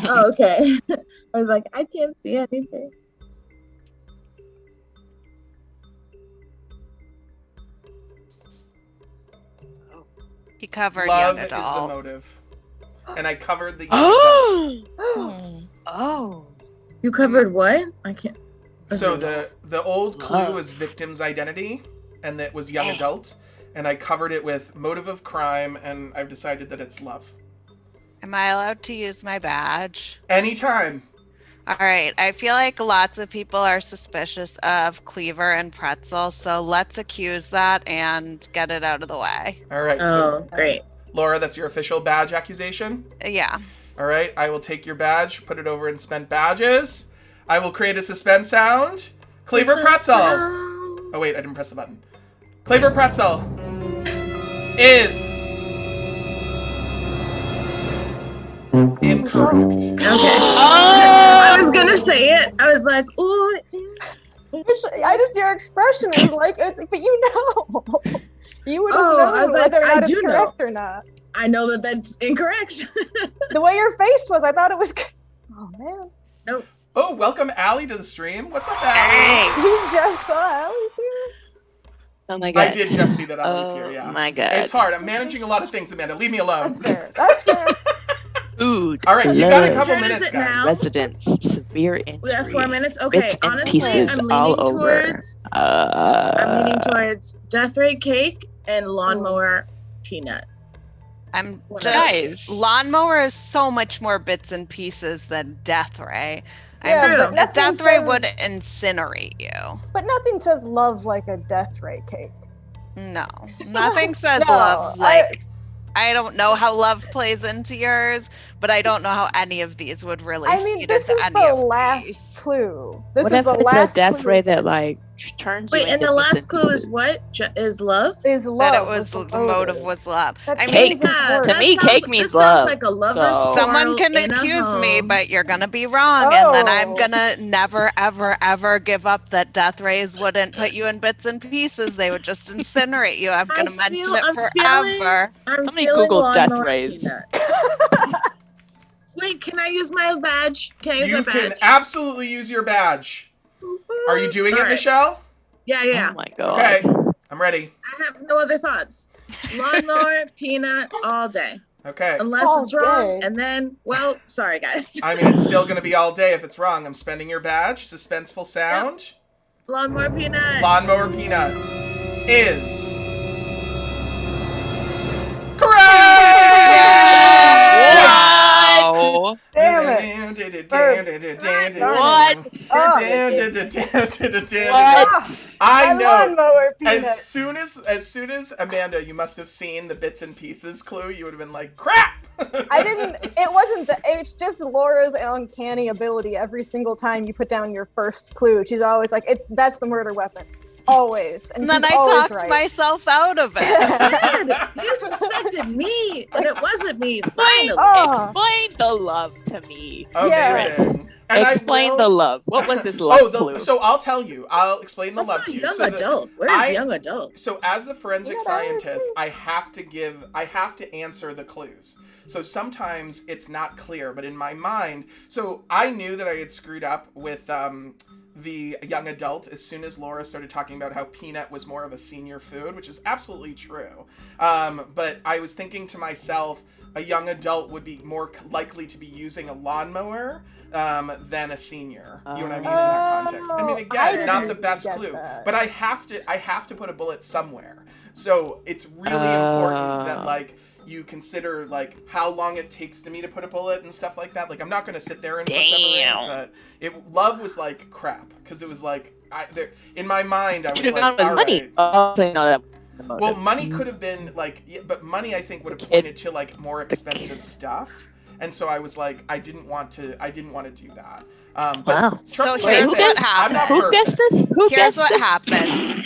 Oh, okay. I was like, I can't see anything. He covered Love young is the adult. motive. And I covered the young adult. Oh. You covered what? I can't. So the old clue is victim's identity, and that was young adult. And I covered it with motive of crime, and I've decided that it's love. Am I allowed to use my badge? Anytime. All right. I feel like lots of people are suspicious of Cleaver and Pretzel, so let's accuse that and get it out of the way. All right. Oh, So, great. Laura, that's your official badge accusation? Yeah. All right. I will take your badge, put it over in spent badges. I will create a suspense sound. Cleaver Pretzel. Oh, wait. I didn't press the button. Cleaver Pretzel is incorrect. Okay. I was gonna say it. I was like, ooh. Your expression was like, but you know. You would have known I was like, whether or I not it's do know. correct or not. I know that that's incorrect. The way your face was, I thought it was. Oh man. Nope. Oh, welcome Allie to the stream. What's up, Allie? You just saw Ellie's here. Oh my god. I did just see that I was here, yeah. Oh my god. It's hard. I'm managing a lot of things, Amanda. Leave me alone. That's fair. That's fair. Food. All right, you got a love, couple Turn is minutes, it guys. now? Residents. Severe injury. We have 4 minutes. Okay. Bits and Honestly, pieces I'm all leaning over. towards. I'm leaning towards death ray cake and lawnmower peanut. I'm What just Guys. lawnmower is so much more bits and pieces than death ray. Yeah, True. but A nothing death ray says- would incinerate you. But nothing says love like a death ray cake. No, nothing says No, love like. I don't know how love plays into yours, but I don't know how any of these would really I mean, feed this into is any the of last these. clue. This What is if the it's last a death clue. ray that like turns you Wait, and into the last bits and clue is pieces? what? Is love? Is love. That it was the motive was love. That I Cake. mean, seems important. To me, cake means this sounds love, like a lover's so- someone quarrel can in a accuse me, home. but you're gonna be wrong, and then I'm Oh. gonna never, ever, ever give up that death rays wouldn't put you in bits and pieces. They would just incinerate you. I'm gonna mention it I'm forever. I'm Somebody feeling Google death lawnmower rays. peanut. Wait, can I use my badge? Can I use You my can badge? absolutely use your badge. Are you doing it, Alright. Michelle? Yeah. Oh my god. Okay, I'm ready. I have no other thoughts. Lawnmower peanut all day. Okay. Unless All it's wrong, day. and then, well, sorry guys. I mean, it's still going to be all day if it's wrong. I'm spending your badge. Suspenseful sound. Lawnmower peanut. Lawnmower peanut is correct. Wow. no. Damn it. I know. Lawnmower peanut. As soon as Amanda, you must have seen the bits and pieces clue, you would have been like, crap! I didn't. It wasn't. It's just Laura's uncanny ability. Every single time you put down your first clue, she's always like, "That's the murder weapon." Always. And then she's I always talked right. myself out of it. You suspected me, and it wasn't me. Explain, Finally. Oh. explain the love to me. Amazing. And Explain the love. What was this love clue? So I'll tell you. I'll explain the What's love a to you. young So adult? Where's young adult? So as a forensic You know, scientist, I have to answer the clues. So sometimes it's not clear, but in my mind, so I knew that I had screwed up with the young adult as soon as Laura started talking about how peanut was more of a senior food, which is absolutely true. But I was thinking to myself, a young adult would be more likely to be using a lawnmower than a senior. You know what I mean in that context. I mean, again, not the best clue, but I have to put a bullet somewhere. So it's really important that like you consider like how long it takes to me to put a bullet and stuff like that. Like I'm not going to sit there and push everything, but love was like crap because it was like in my mind I was like, all money. right. Well, money could have been like, but money I think would have pointed to like more expensive stuff, and so I was like, I didn't want to do that. But Wow. So trust me when I here's say what I'm not happened. Who guessed this? Who Here's guessed what this? happened.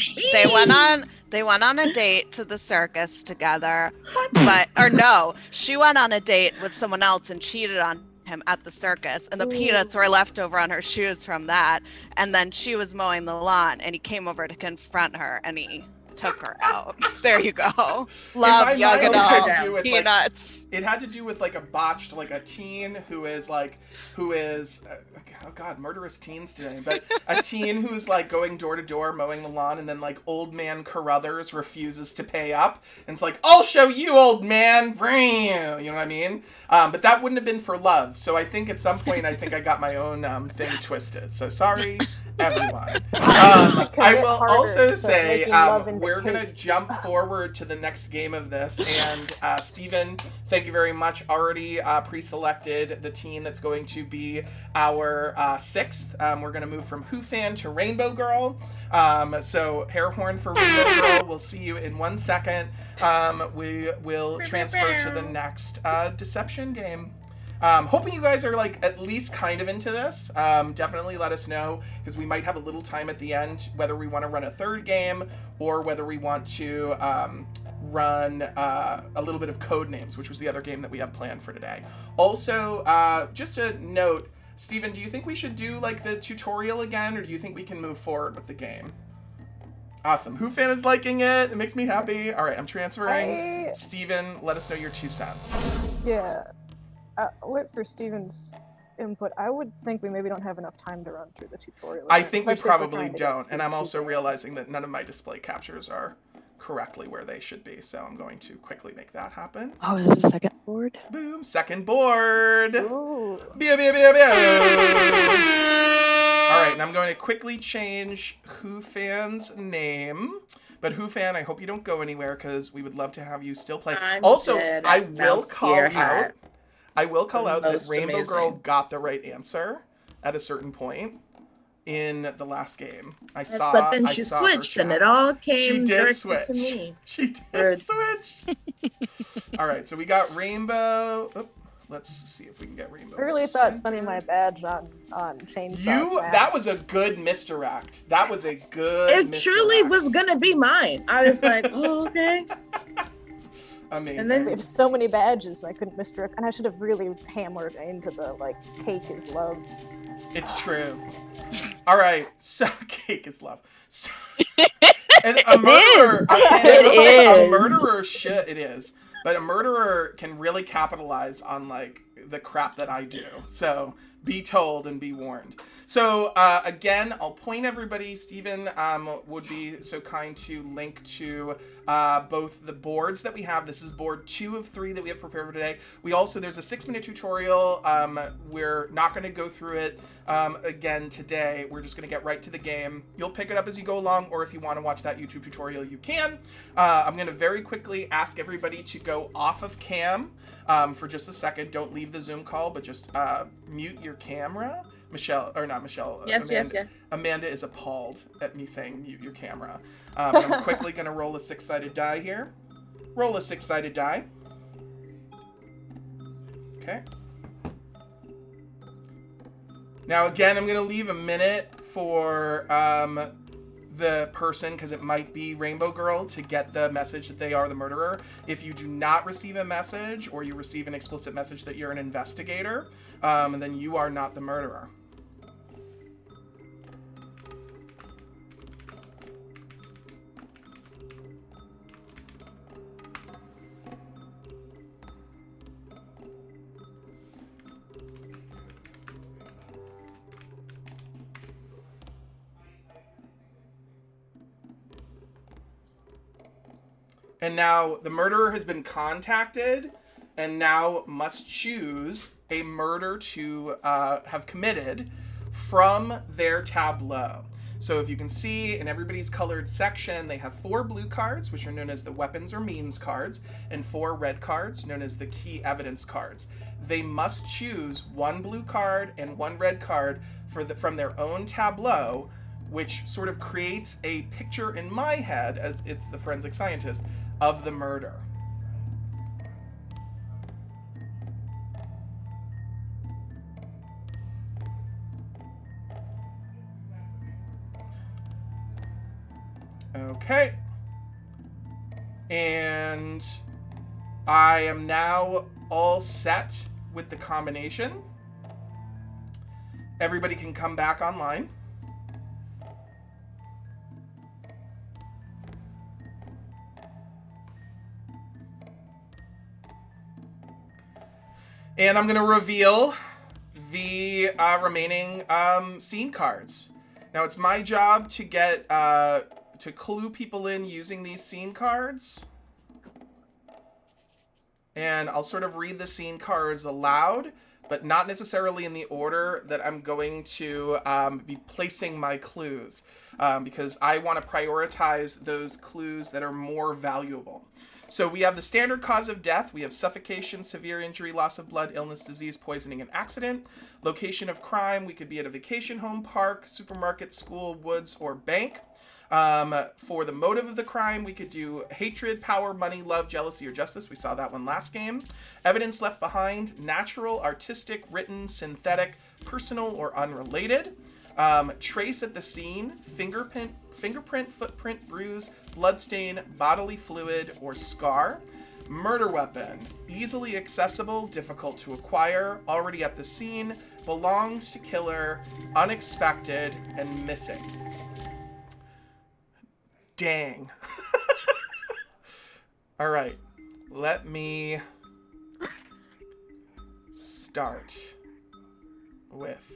They went on a date to the circus together, she went on a date with someone else and cheated on him at the circus, and the peanuts were left over on her shoes from that. And then she was mowing the lawn, and he came over to confront her, and he took her out. There you go. Love young adults. Peanuts. It had to do with like a botched, like a teen who is oh god, murderous teens today, but a teen who's like going door to door mowing the lawn, and then like old man Carruthers refuses to pay up, and it's like, I'll show you, old man. You know what I mean? But that wouldn't have been for love. So I think at some point I got my own thing twisted. So sorry, everyone. I will also say we're going to jump forward to the next game of this. And Stephen, thank you very much. Already pre-selected the team that's going to be our sixth. We're going to move from Who Fan to Rainbow Girl. So hair horn for Rainbow Girl. We'll see you in 1 second. We will transfer to the next deception game. Hoping you guys are like at least kind of into this. Definitely let us know, because we might have a little time at the end whether we want to run a third game or whether we want to run a little bit of Codenames, which was the other game that we have planned for today. Also, just a note, Steven, do you think we should do like the tutorial again, or do you think we can move forward with the game? Awesome. Who Fan is liking it. It makes me happy. All right, I'm transferring. Steven, let us know your 2 cents. Yeah. Wait for Steven's input. I would think we maybe don't have enough time to run through the tutorial. I think we probably don't, and I'm also realizing that none of my display captures are correctly where they should be, so I'm going to quickly make that happen. Oh, is this a second board? Boom, second board. Ooh. All right, and I'm going to quickly change Who Fan's name. But Who Fan, I hope you don't go anywhere, because we would love to have you still play. Also, I will call out that Rainbow Girl got the right answer at a certain point in the last game. But then she switched, and it all came directly to me. She did switch. All right, so we got Rainbow. Oh, let's see if we can get Rainbow. I really thought spending my badge on chainsaw. That was a good misdirect. That was a good. It truly was gonna be mine. I was like, oh, okay. Amazing. And then we have so many badges, so I couldn't misdirect. And I should have really hammered into the like cake is love. It's true. All right, so cake is love. So, and a murderer. A murderer should. It is, but a murderer can really capitalize on like the crap that I do. So be told and be warned. So again, I'll point everybody. Stephen would be so kind to link to both the boards that we have. This is board 2 of 3 that we have prepared for today. We also, there's a 6-minute tutorial. We're not going to go through it again today. We're just going to get right to the game. You'll pick it up as you go along, or if you want to watch that YouTube tutorial, you can. I'm going to very quickly ask everybody to go off of cam for just a second. Don't leave the Zoom call, but just mute your camera. Michelle, or not Michelle. Yes, Amanda, yes. Amanda is appalled at me saying mute your camera. I'm quickly going to roll a 6-sided die here. Roll a 6-sided die. Okay. Now again, I'm going to leave a minute for the person, because it might be Rainbow Girl, to get the message that they are the murderer. If you do not receive a message, or you receive an explicit message that you're an investigator, then you are not the murderer. And now the murderer has been contacted and now must choose a murder to have committed from their tableau. So if you can see in everybody's colored section, they have 4 blue cards, which are known as the weapons or means cards, and 4 red cards, known as the key evidence cards. They must choose 1 blue card and 1 red card from their own tableau, which sort of creates a picture in my head, as it's the forensic scientist, of the murder. Okay. And I am now all set with the combination. Everybody can come back online. And I'm going to reveal the remaining scene cards. Now, it's my job to get to clue people in using these scene cards. And I'll sort of read the scene cards aloud, but not necessarily in the order that I'm going to be placing my clues, because I want to prioritize those clues that are more valuable. So we have the standard cause of death. We have suffocation, severe injury, loss of blood, illness, disease, poisoning, and accident. Location of crime, we could be at a vacation home, park, supermarket, school, woods, or bank. For the motive of the crime, we could do hatred, power, money, love, jealousy, or justice. We saw that one last game. Evidence left behind, natural, artistic, written, synthetic, personal, or unrelated. Trace at the scene, fingerprint, footprint, bruise, bloodstain, bodily fluid, or scar. Murder weapon, easily accessible, difficult to acquire, already at the scene, belongs to killer, unexpected, and missing. Dang. All right, let me start with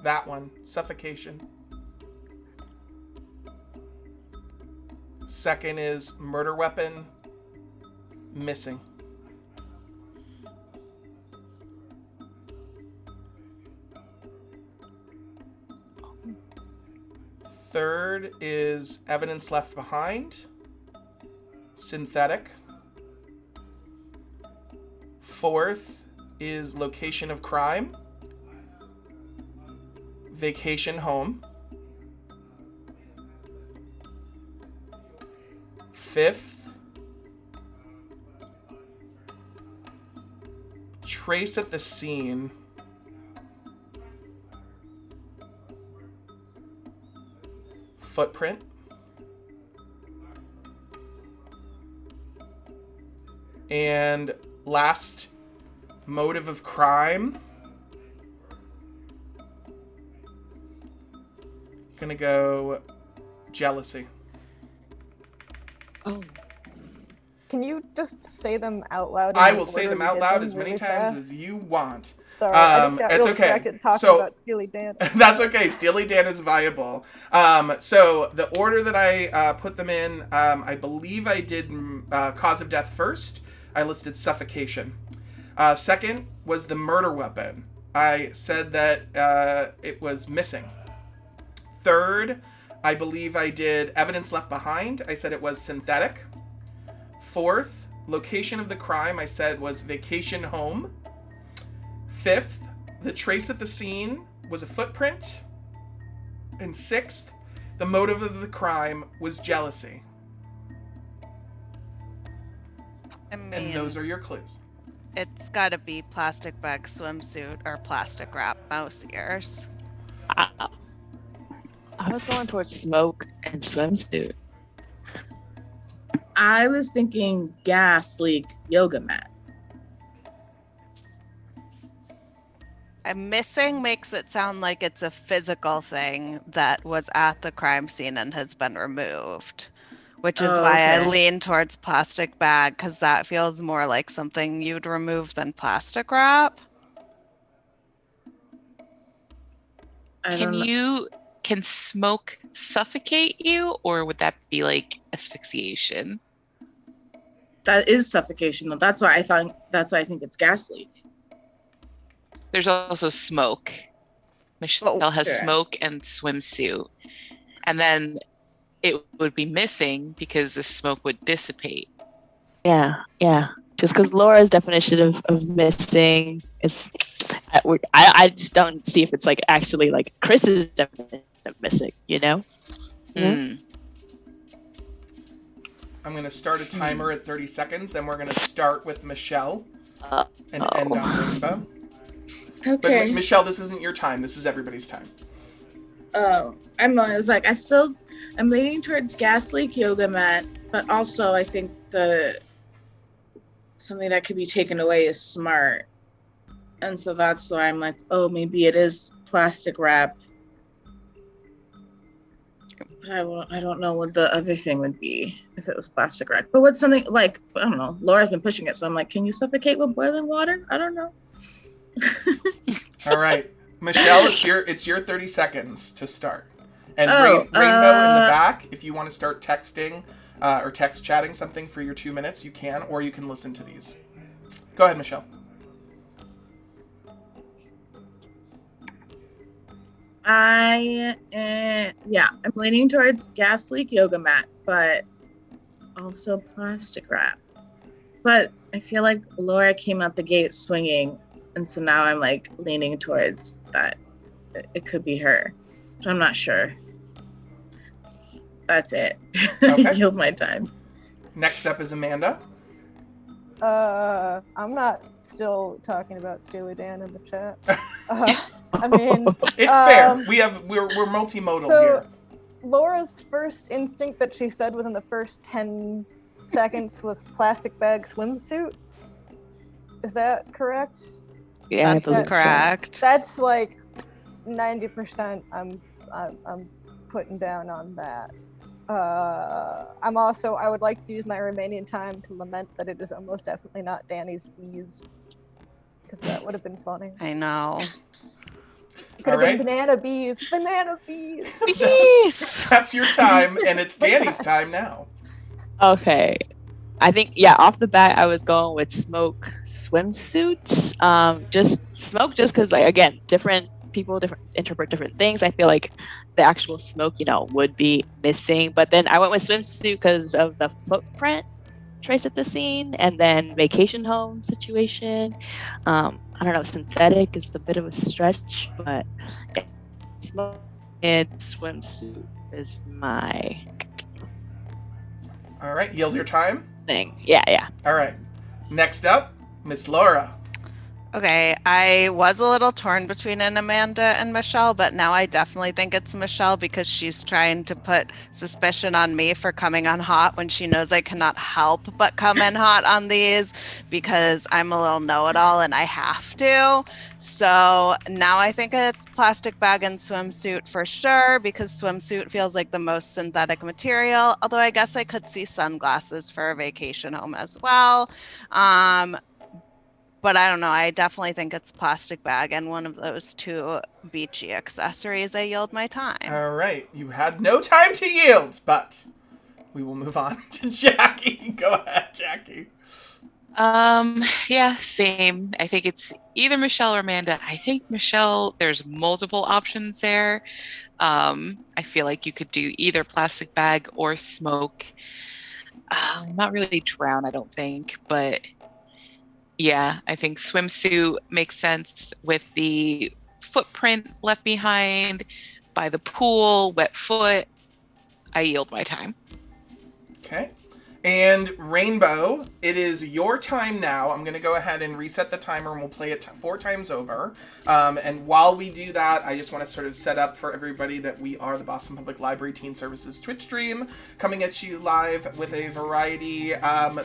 that one, suffocation. Second is murder weapon, missing. Third is evidence left behind, synthetic. Fourth is location of crime, vacation home. Fifth, trace at the scene. Footprint. And last, motive of crime. I'm gonna go jealousy. Oh. Can you just say them out loud? in I the will say order them we out did loud them as many really times fast? as you want. Sorry, I just got it's real okay. distracted talking So- about Steely Dan. That's okay. Steely Dan is viable. So the order that I put them in, I believe I did cause of death first. I listed suffocation. Second was the murder weapon. I said that it was missing. Third, I believe I did evidence left behind. I said it was synthetic. Fourth, location of the crime, I said was vacation home. Fifth, the trace at the scene was a footprint. And sixth, the motive of the crime was jealousy. I mean, And those are your clues. it's got to be plastic bag swimsuit or plastic wrap mouse ears. I was going towards smoke and swimsuit. I was thinking gas leak yoga mat. Missing makes it sound like it's a physical thing that was at the crime scene and has been removed, which is why I Okay. lean towards plastic bag because that feels more like something you'd remove than plastic wrap. Can smoke suffocate you, or would that be like asphyxiation? That is suffocation. That's why I think it's gas leak. There's also smoke. Michelle has sure. smoke and swimsuit. And then it would be missing because the smoke would dissipate. Yeah. Just because Laura's definition of missing is, I just don't see if it's like actually like Chris's definition of missing. You know? Mm. I'm going to start a timer at 30 seconds. Then we're going to start with Michelle and end on Rainbow. But Okay. Michelle, this isn't your time. This is everybody's time. Oh, I was like, I'm leaning towards gas leak yoga mat, but also I think something that could be taken away is smart. And so that's why I'm like, oh, maybe it is plastic wrap. But I don't know what the other thing would be if it was plastic wrap. But what's something like, I don't know, Laura's been pushing it, so I'm like, can you suffocate with boiling water? I don't know. All right, Michelle, it's your 30 seconds to start. And Oh, Rainbow in the back, if you want to start texting or text chatting something for your 2 minutes, you can, or you can listen to these. Go ahead, Michelle. I'm leaning towards gas leak yoga mat, but also plastic wrap. But I feel like Laura came out the gate swinging, and so now I'm like leaning towards that. It could be her, but I'm not sure. That's it. Okay. Yield my time. Next up is Amanda. I'm not still talking about Steely Dan in the chat. I mean, It's fair. We're multimodal so here. Laura's first instinct that she said within the first 10 seconds was plastic bag swimsuit. Is that correct? Yeah, I That's believe so. correct. That's like 90%. I'm putting down on that. I would like to use my remaining time to lament that it is almost definitely not Danny's bees, because that would have been funny. I know. It could have Alright. been banana bees. Banana bees. That's your time, and it's Danny's time now. Okay. I think, yeah, off the bat, I was going with smoke swimsuits. Just smoke, just because, like, again, different people interpret different things. I feel like the actual smoke, would be missing. But then I went with swimsuit because of the footprint trace at the scene, and then vacation home situation. I don't know, synthetic is a bit of a stretch, but yeah, smoke and swimsuit is my All right, yield your time. thing. Yeah. All right. Next up, Miss Laura. Okay, I was a little torn between an Amanda and Michelle, but now I definitely think it's Michelle because she's trying to put suspicion on me for coming on hot when she knows I cannot help but come in hot on these because I'm a little know-it-all and I have to. So now I think it's plastic bag and swimsuit for sure because swimsuit feels like the most synthetic material, although I guess I could see sunglasses for a vacation home as well. Um, but I don't know. I definitely think it's plastic bag and one of those two beachy accessories. I yield my time. All right. You had no time to yield, but we will move on to Jackie. Go ahead, Jackie. Yeah, same. I think it's either Michelle or Amanda. I think Michelle, there's multiple options there. I feel like you could do either plastic bag or smoke. Not really drown, I don't think, but yeah, I think swimsuit makes sense with the footprint left behind by the pool, wet foot. I yield my time. Okay. And Rainbow, it is your time now. I'm going to go ahead and reset the timer and we'll play it 4 times over. And while we do that, I just want to sort of set up for everybody that we are the Boston Public Library Teen Services Twitch stream, coming at you live with a variety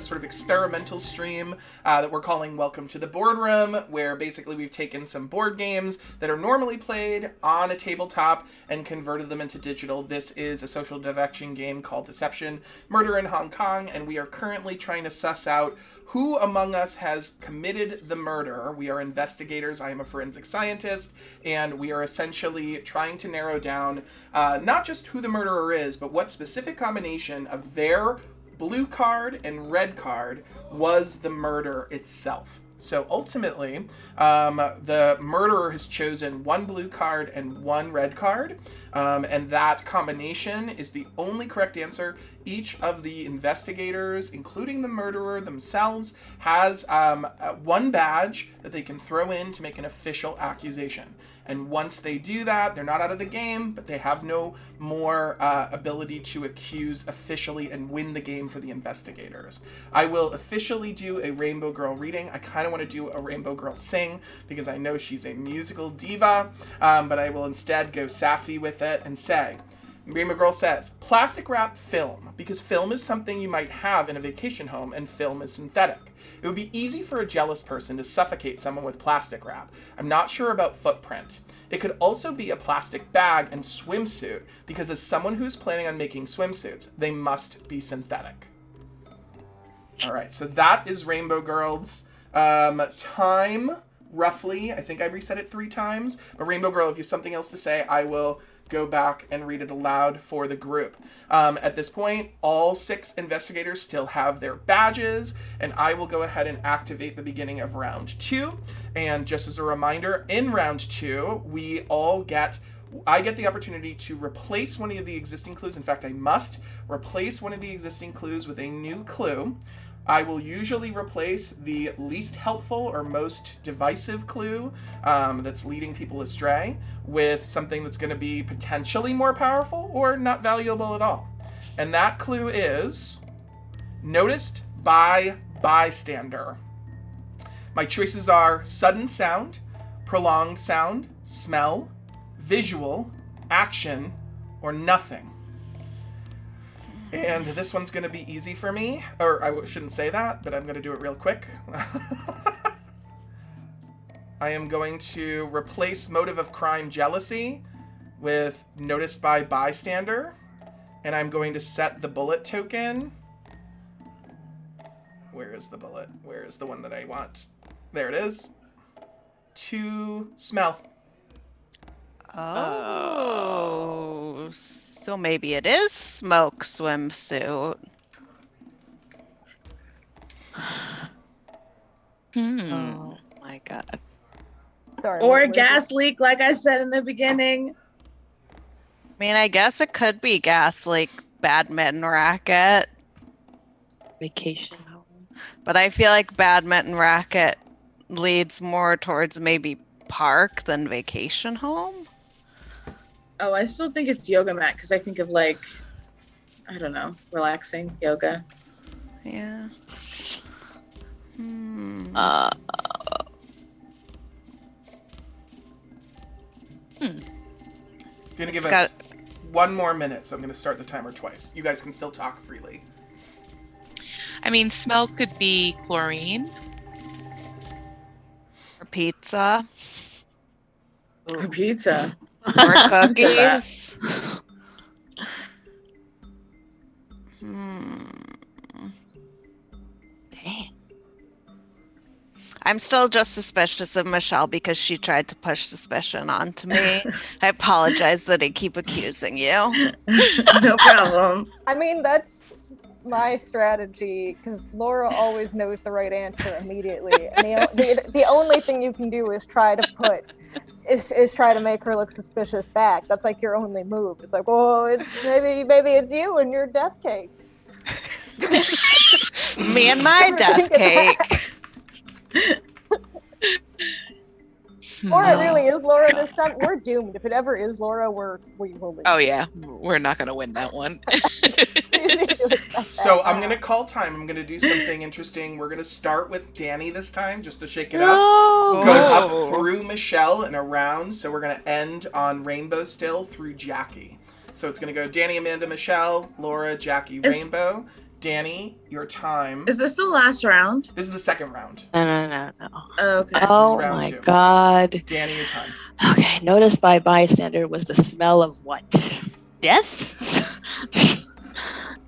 sort of experimental stream that we're calling Welcome to the Boardroom, where basically we've taken some board games that are normally played on a tabletop and converted them into digital. This is a social deduction game called Deception, Murder in Hong Kong, and we are currently trying to suss out who among us has committed the murder. We are investigators. I am a forensic scientist, and we are essentially trying to narrow down not just who the murderer is, but what specific combination of their blue card and red card was the murder itself. So ultimately, the murderer has chosen 1 blue card and 1 red card, and that combination is the only correct answer. Each of the investigators, including the murderer themselves, has 1 badge that they can throw in to make an official accusation. And once they do that, they're not out of the game, but they have no more ability to accuse officially and win the game for the investigators. I will officially do a Rainbow Girl reading. I kind of want to do a Rainbow Girl sing because I know she's a musical diva, but I will instead go sassy with it and say, Rainbow Girl says, plastic wrap film, because film is something you might have in a vacation home and film is synthetic. It would be easy for a jealous person to suffocate someone with plastic wrap. I'm not sure about footprint. It could also be a plastic bag and swimsuit, because as someone who's planning on making swimsuits, they must be synthetic. All right, so that is Rainbow Girl's time, roughly. I think I reset it 3 times. But Rainbow Girl, if you have something else to say, I will go back and read it aloud for the group. At this point, all 6 investigators still have their badges, and I will go ahead and activate the beginning of round 2. And just as a reminder, in round 2, I get the opportunity to replace one of the existing clues. In fact, I must replace one of the existing clues with a new clue. I will usually replace the least helpful or most divisive clue that's leading people astray with something that's going to be potentially more powerful or not valuable at all. And that clue is noticed by bystander. My choices are sudden sound, prolonged sound, smell, visual, action, or nothing. And this one's going to be easy for me, or I shouldn't say that, but I'm going to do it real quick. I am going to replace motive of crime jealousy with noticed by bystander, and I'm going to set the bullet token. Where is the bullet? Where is the one that I want? There it is. To smell. Oh, so maybe it is smoke swimsuit. Oh my god. Sorry. Or what a was gas leak, like I said in the beginning. I mean, I guess it could be gas leak badminton racket, Vacation home. but I feel like badminton racket leads more towards maybe park than vacation home. Oh, I still think it's yoga mat because I think of I don't know, relaxing yoga. Yeah. You're gonna give us 1 more minute, so I'm gonna start the timer twice. You guys can still talk freely. I mean, smell could be chlorine. Or pizza. Or pizza. Or cookies. Dang. I'm still just suspicious of Michelle because she tried to push suspicion onto me. I apologize that I keep accusing you. No problem. I mean, that's my strategy because Laura always knows the right answer immediately. And the only thing you can do is try to make her look suspicious back. That's like your only move. It's like, oh, it's maybe it's you and your death cake. Me and my death cake. Or it really is Laura this time. We're doomed. If it ever is Laura, we will lose. Oh yeah, we're not gonna win that one. So I'm gonna call time. I'm gonna do something interesting. We're gonna start with Danny this time, just to shake it up. Go up through Michelle and around. So we're gonna end on Rainbow still through Jackie. So it's gonna go Danny, Amanda, Michelle, Laura, Jackie, Rainbow. Danny, your time. Is this the last round? This is the second round. No. Okay. Oh round my 2. god. Danny, your time. Okay, noticed by bystander was the smell of what? Death?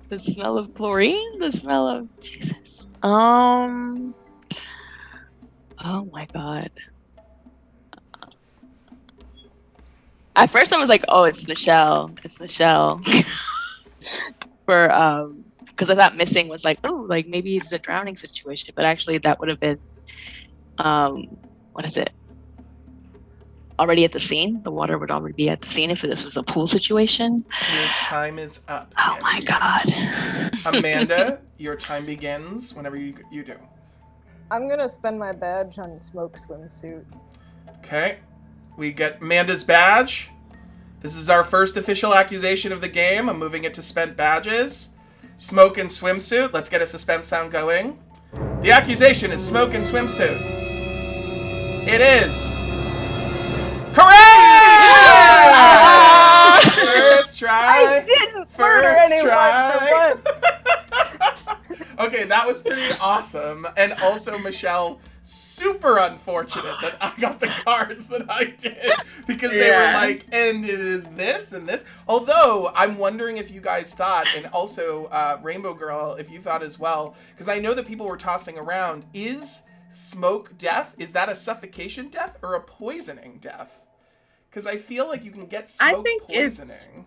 The smell of chlorine? The smell of Jesus. Oh my god. At first I was like, oh, it's Michelle. It's Michelle. Because I thought missing was like, oh, like maybe it's a drowning situation, but actually that would have been, what is it? Already at the scene. The water would already be at the scene if this was a pool situation. Your time is up. Oh my god. Amanda, your time begins whenever you do. I'm gonna spend my badge on smoke swimsuit. Okay. We get Amanda's badge. This is our first official accusation of the game. I'm moving it to spent badges. Smoke and swimsuit. Let's get a suspense sound going. The accusation is smoke and swimsuit. It is. Hooray! First try. I didn't murder anyone. Okay, that was pretty awesome. And also, Michelle, super unfortunate that I got the cards that I did because they were like, and it is this and this. Although I'm wondering if you guys thought, and also Rainbow Girl, if you thought as well, because I know that people were tossing around, is smoke death? Is that a suffocation death or a poisoning death? Because I feel like you can get smoke poisoning.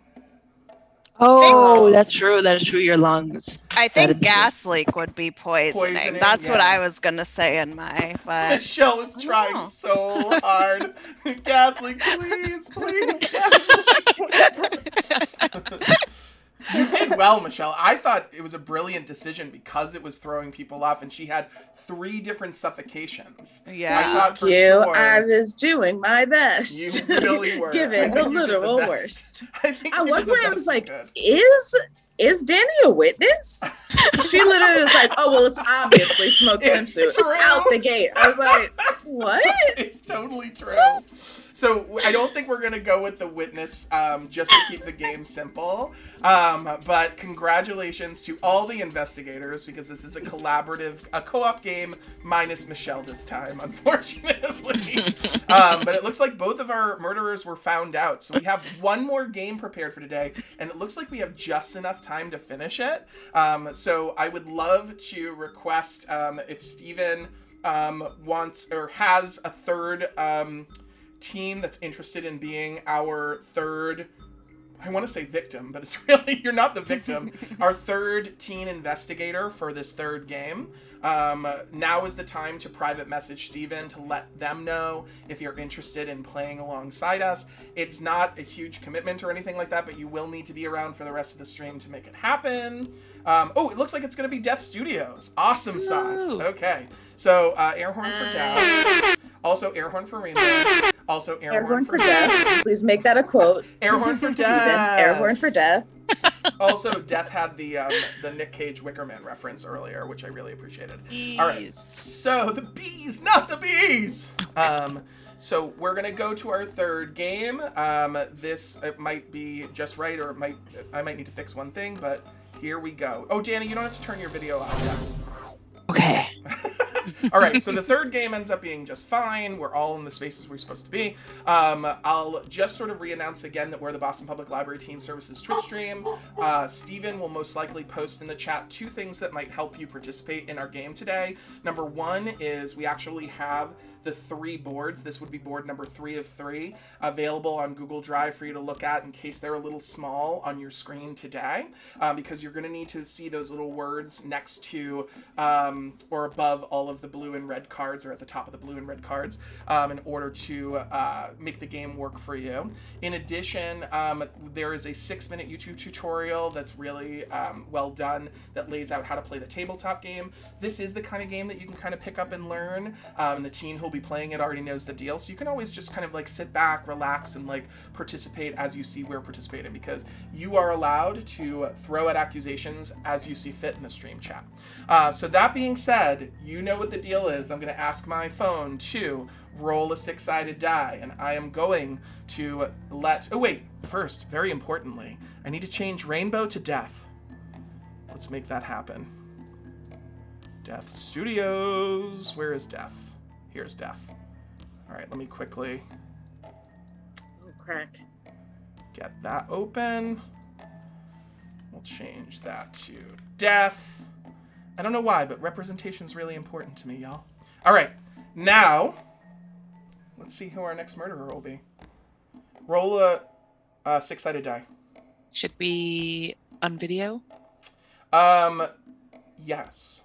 Oh, that's true. That is true. Your lungs. I think gas leak would be poisoning. That's what I was gonna say in my. But Michelle was trying so hard. Gas leak, please. Gas leak. You did well, Michelle. I thought it was a brilliant decision because it was throwing people off, and she had 3 different suffocations. Yeah, I thought for you. sure I was doing my best. You really were. Given the literal worst. I think At one point I was like, good. is Danny a witness? She literally was like, oh, well, it's obviously smoke swimsuit out the gate. I was like, what? It's totally true. So I don't think we're going to go with the witness just to keep the game simple. But congratulations to all the investigators because this is a co-op game minus Michelle this time, unfortunately. But it looks like both of our murderers were found out. So we have one more game prepared for today, and it looks like we have just enough time to finish it. So I would love to request if Steven wants or has a third teen that's interested in being our third, I want to say victim, but it's really, you're not the victim, our third teen investigator for this third game. Now is the time to private message Steven to let them know if you're interested in playing alongside us. It's not a huge commitment or anything like that, but you will need to be around for the rest of the stream to make it happen. Oh, it looks like it's going to be Death Studios. Awesome sauce. Okay. So, air horn for Death. Also, air horn for Rainbow. Also, air horn for Death. Please make that a quote. Air horn for Death. Air horn for Death. Also, Death had the Nick Cage Wicker Man reference earlier, which I really appreciated. All right. So, the bees, not the bees. So we're gonna go to our third game. This it might be just right, or I might need to fix one thing, but here we go. Oh, Danny, you don't have to turn your video off yet. Okay. All right, so the third game ends up being just fine. We're all in the spaces we're supposed to be. I'll just sort of re-announce again that we're the Boston Public Library Teen Services Twitch stream. Steven will most likely post in the chat 2 things that might help you participate in our game today. Number 1 is we actually have the 3 boards. This would be board number 3 of 3, available on Google Drive for you to look at in case they're a little small on your screen today, because you're going to need to see those little words next to or above all of the blue and red cards, or at the top of the blue and red cards, in order to make the game work for you. In addition, there is a 6-minute YouTube tutorial that's really well done that lays out how to play the tabletop game. This is the kind of game that you can kind of pick up and learn, and the teen who'll be playing it already knows the deal, so you can always just kind of like sit back, relax, and like participate as you see we're participating, because you are allowed to throw at accusations as you see fit in the stream chat. So that being said, you know what the deal is. I'm going to ask my phone to roll a 6-sided die, and I am going to first, very importantly, I need to change rainbow to death. Let's make that happen. Death Studios. Where is death? Here's death. All right, let me quickly Crack. get that open. We'll change that to death. I don't know why, but representation is really important to me, y'all. All right, now let's see who our next murderer will be. Roll a 6-sided die. Should we on video? Yes.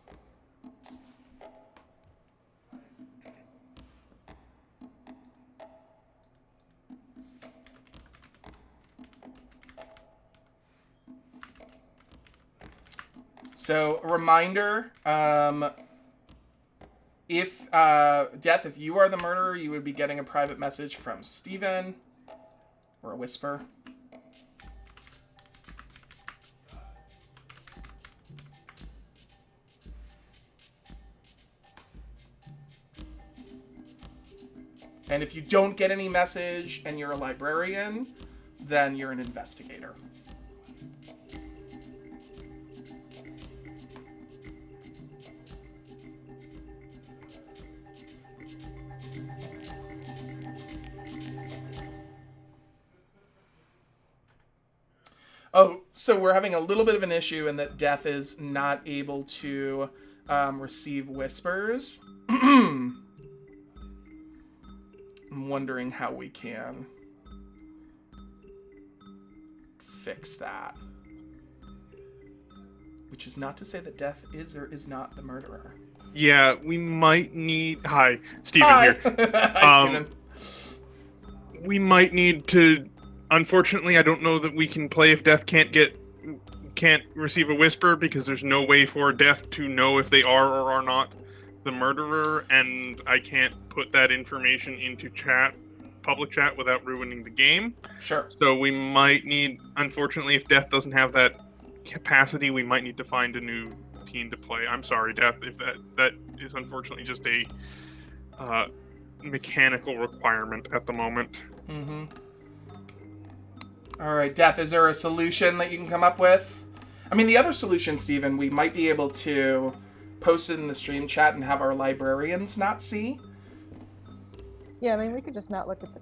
So, a reminder, if Death, if you are the murderer, you would be getting a private message from Steven, or a whisper. And if you don't get any message and you're a librarian, then you're an investigator. Oh, so we're having a little bit of an issue in that Death is not able to receive whispers. I'm wondering how we can fix that. Which is not to say that Death is or is not the murderer. Yeah, we might need... Hi, Steven Hi. here. Hi, Steven. We might need to... Unfortunately, I don't know that we can play if Death can't receive a whisper, because there's no way for Death to know if they are or are not the murderer, and I can't put that information into public chat, without ruining the game. Sure. So we might need, unfortunately, if Death doesn't have that capacity, we might need to find a new teen to play. I'm sorry, Death, if that is unfortunately just a mechanical requirement at the moment. Mm-hmm. All right, Death, is there a solution that you can come up with? I mean, the other solution, Steven, we might be able to post it in the stream chat and have our librarians not see. Yeah, I mean, we could just not look at the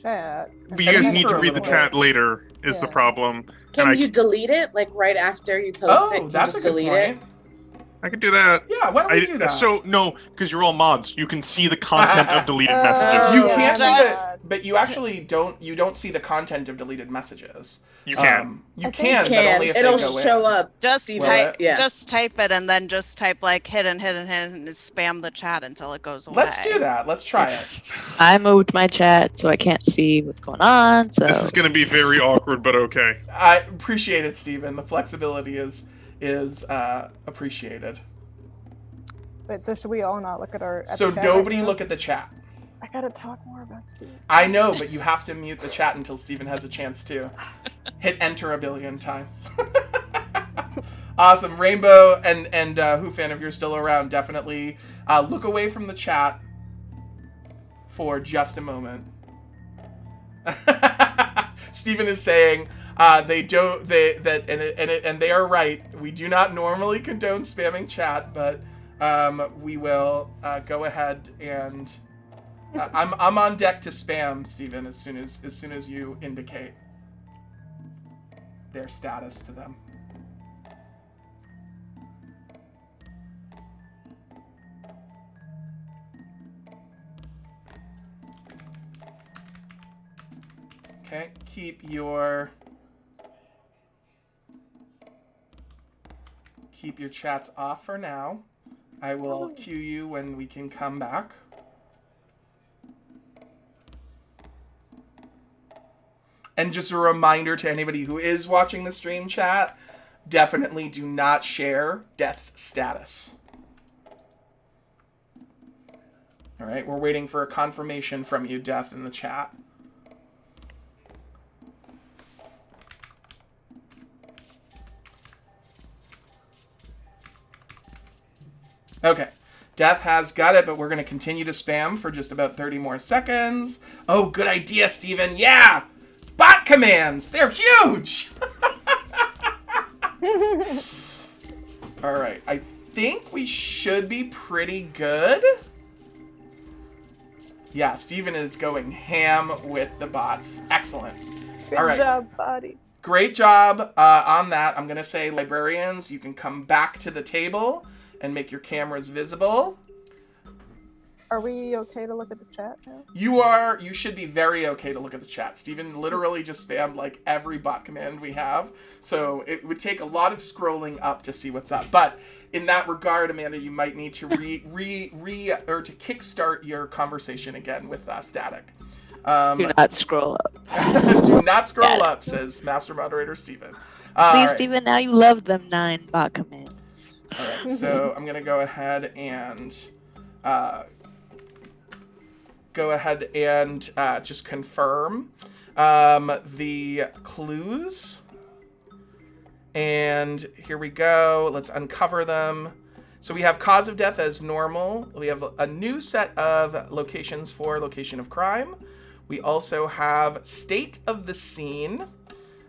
chat. But you guys need to read the chat later, is the Yeah. problem. Can you delete it, like, right after you post it? Oh, You that's a just good delete point. it? I could do that. Yeah, why don't we do that? So, no, because you're all mods. You can see the content of deleted Oh. messages. You Yeah, can't see that's- the, but you actually don't see the content of deleted messages. You can. You I think can, you but only if It'll they go show in. up. Just Steven. type, Yeah. just type it, and then just type like hidden, and spam the chat until it goes away. Let's do that. Let's try it. I moved my chat so I can't see what's going on. So This is going to be very awkward, but okay. I appreciate it, Steven. The flexibility is appreciated. Wait, so should we all not look at our... So the chat nobody right now? look at the chat. I gotta talk more about Steve. I know, but you have to mute the chat until Steven has a chance to hit enter a billion times. Awesome. Rainbow and Hoofan, if you're still around, definitely look away from the chat for just a moment. Stephen is saying they are right. We do not normally condone spamming chat, but we will go ahead and I'm on deck to spam, Stephen, as soon as you indicate their status to them. Okay, keep your chats off for now. I will cue you when we can come back. And just a reminder to anybody who is watching the stream chat, definitely do not share Death's status. All right, we're waiting for a confirmation from you, Death, in the chat. Okay, Death has got it, but we're going to continue to spam for just about 30 more seconds. Oh, good idea, Steven. Yeah! Bot commands! They're huge! All right, I think we should be pretty good. Yeah, Steven is going ham with the bots. Excellent. Good All right. job, buddy. Great job on that. I'm going to say, librarians, you can come back to the table and make your cameras visible. Are we okay to look at the chat now? You should be very okay to look at the chat. Steven literally just spammed like every bot command we have. So it would take a lot of scrolling up to see what's up. But in that regard, Amanda, you might need to to kickstart your conversation again with Static. Do not scroll up. Do not scroll up, says Master Moderator Steven. Please, right. Steven, now you love them 9 bot commands. All right, so I'm going to go ahead and just confirm the clues. And here we go. Let's uncover them. So we have cause of death as normal. We have a new set of locations for location of crime. We also have state of the scene.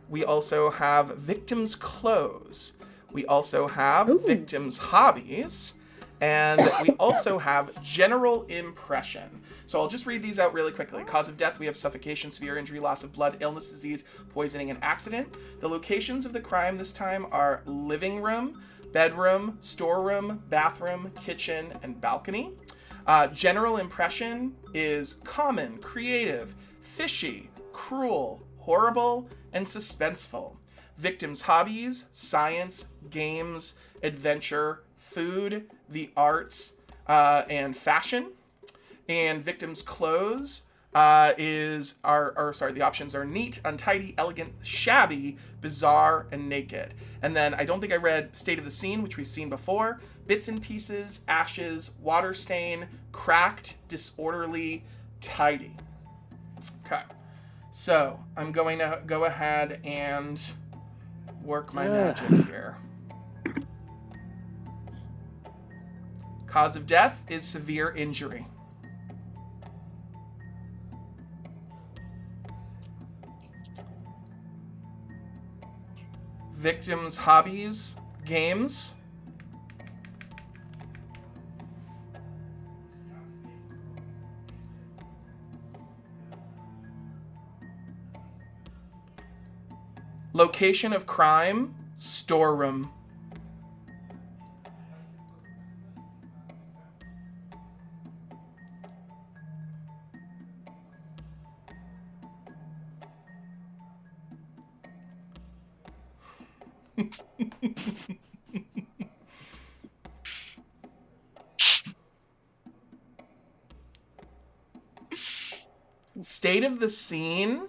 We also have victim's clothes. We also have victim's hobbies. And we also have general impression. So I'll just read these out really quickly. Cause of death, we have suffocation, severe injury, loss of blood, illness, disease, poisoning, and accident. The locations of the crime this time are living room, bedroom, storeroom, bathroom, kitchen, and balcony. General impression is common, creative, fishy, cruel, horrible, and suspenseful. Victims' hobbies, science, games, adventure, food, the arts, and fashion. And victims' clothes the options are neat, untidy, elegant, shabby, bizarre, and naked. And then I don't think I read state of the scene, which we've seen before. Bits and pieces, ashes, water stain, cracked, disorderly, tidy. Okay, so I'm going to go ahead and work my magic here. Cause of death is severe injury. Victims' hobbies, games. Location of crime, storeroom. State of the scene.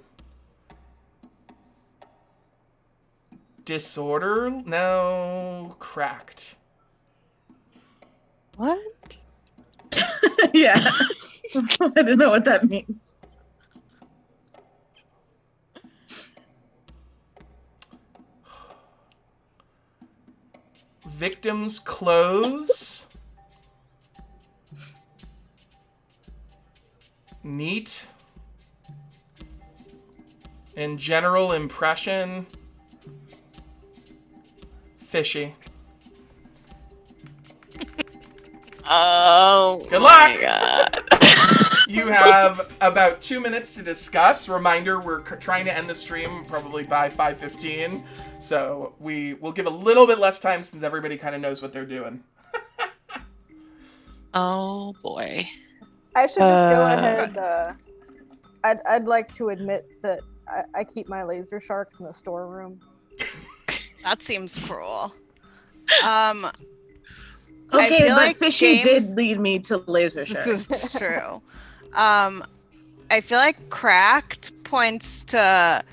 Disorder? No. Cracked. What? Yeah. I don't know what that means. Victims' clothes. Neat. In general impression, fishy. Oh, Good my luck. God. You have about 2 minutes to discuss. Reminder, we're trying to end the stream probably by 5:15. So we will give a little bit less time since everybody kind of knows what they're doing. Oh boy. I should just go ahead. I'd like to admit that I keep my laser sharks in a storeroom. That seems cruel. Okay, feel but like Fishy games- did lead me to laser shark. This is true. I feel like cracked points to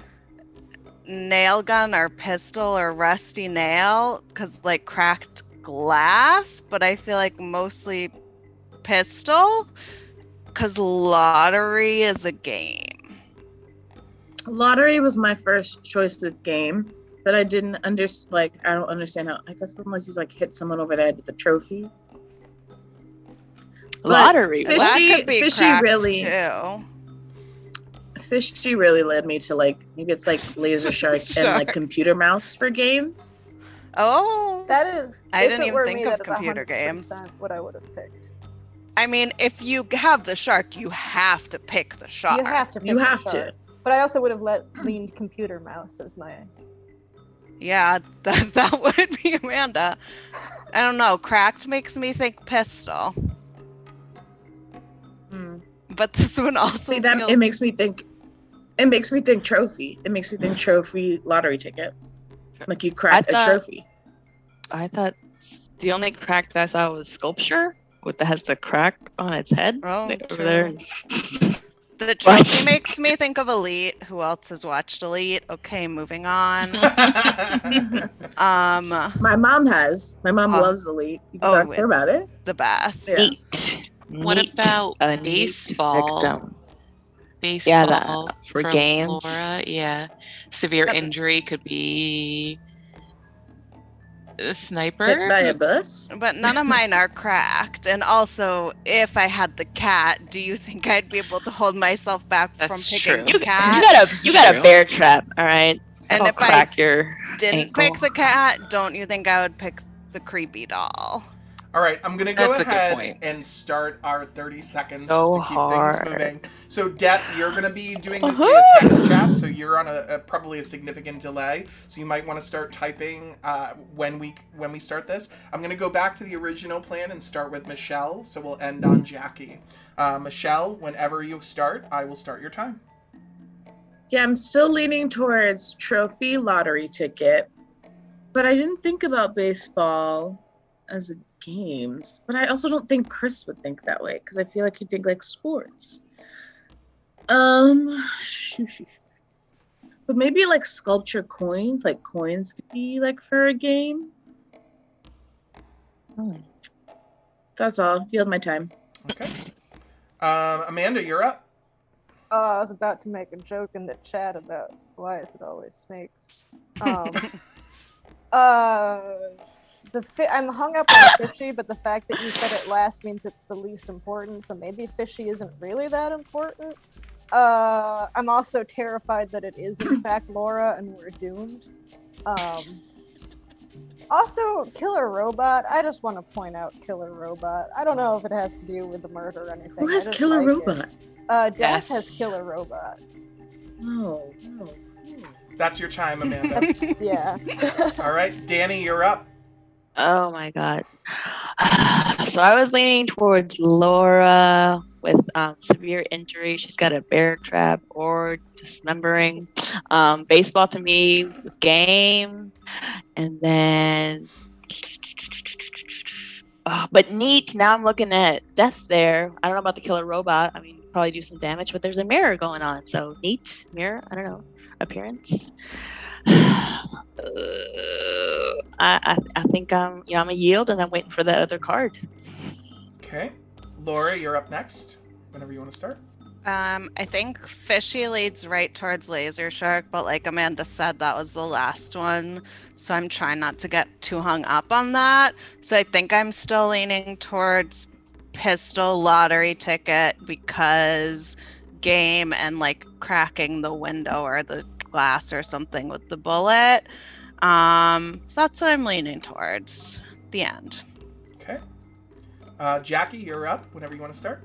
nail gun or pistol or rusty nail because like cracked glass, but I feel like mostly pistol because lottery is a game. Lottery was my first choice with game, but I didn't I don't understand how. I guess unless you like hit someone over the head with a trophy. Lottery. Fishy- That could be Fishy cracked really- too. Fishy really led me to like maybe it's like laser shark and like Shark. computer mouse for games. Oh, That is. I if didn't it even were think me, of that is computer 100% games. What I would have picked. I mean, if you have the shark, you have to pick the shark. You have to. Pick You the have shark. to. But I also would have leaned computer mouse as my. Yeah, that would be Amanda. I don't know. Cracked makes me think pistol, Hmm. but this one also See that feels... it makes me think. It makes me think trophy. It makes me think trophy lottery ticket. Like you crack a thought- trophy. I thought the only crack that I saw was sculpture has the crack on its head Oh, over true. there. The trophy What? makes me think of Elite. Who else has watched Elite? Okay, moving on. My mom has. My mom Oh. loves Elite. You can Oh, talk to her about it. The best. Yeah. Neat. What Neat. about A neat baseball? victim. Baseball Yeah, that for games. Laura, yeah. Severe Yep. injury could be a sniper. Hit by a bus. But none of mine are cracked. And also, if I had the cat, do you think I'd be able to hold myself back from That's picking true. the cat? You got a True. bear trap, all right? And I'll if I crack your Didn't ankle. pick the cat, don't you think I would pick the creepy doll? All right, I'm going to go That's a good ahead point. and start our 30 seconds Go just to keep hard. things moving. So, Death, you're going to be doing this via text chat, so you're on a probably a significant delay. So you might want to start typing when we start this. I'm going to go back to the original plan and start with Michelle, so we'll end on Jackie. Michelle, whenever you start, I will start your time. Yeah, I'm still leaning towards trophy lottery ticket, but I didn't think about baseball as a games. But I also don't think Chris would think that way because I feel like he'd think like sports. But maybe like sculpture coins, like coins could be like for a game. That's all. Yield my time. Okay. Amanda, you're up. I was about to make a joke in the chat about why is it always snakes. I'm hung up on fishy, but the fact that you said it last means it's the least important, so maybe fishy isn't really that important. I'm also terrified that it is in fact Laura and we're doomed. Also, Killer Robot. I just want to point out Killer Robot. I don't know if it has to do with the murder or anything. Who I has just Killer like it. Robot? Death has Killer Robot. No. That's your time, Amanda. Yeah. All right, Danny, you're up. Oh my god. So I was leaning towards Laura with severe injury. She's got a bear trap or dismembering. Baseball to me was game. And then but neat. Now I'm looking at Death there. I don't know about the Killer Robot. I mean, probably do some damage, but there's a mirror going on. So neat mirror. I don't know. Appearance. I think I'm a yield and I'm waiting for that other card. Okay. Laura, you're up next. Whenever you want to start. I think Fishy leads right towards Laser Shark, but like Amanda said, that was the last one. So I'm trying not to get too hung up on that. So I think I'm still leaning towards pistol lottery ticket because game and like cracking the window or the glass or something with the bullet. So that's what I'm leaning towards. The end. Okay. Jackie, you're up whenever you want to start.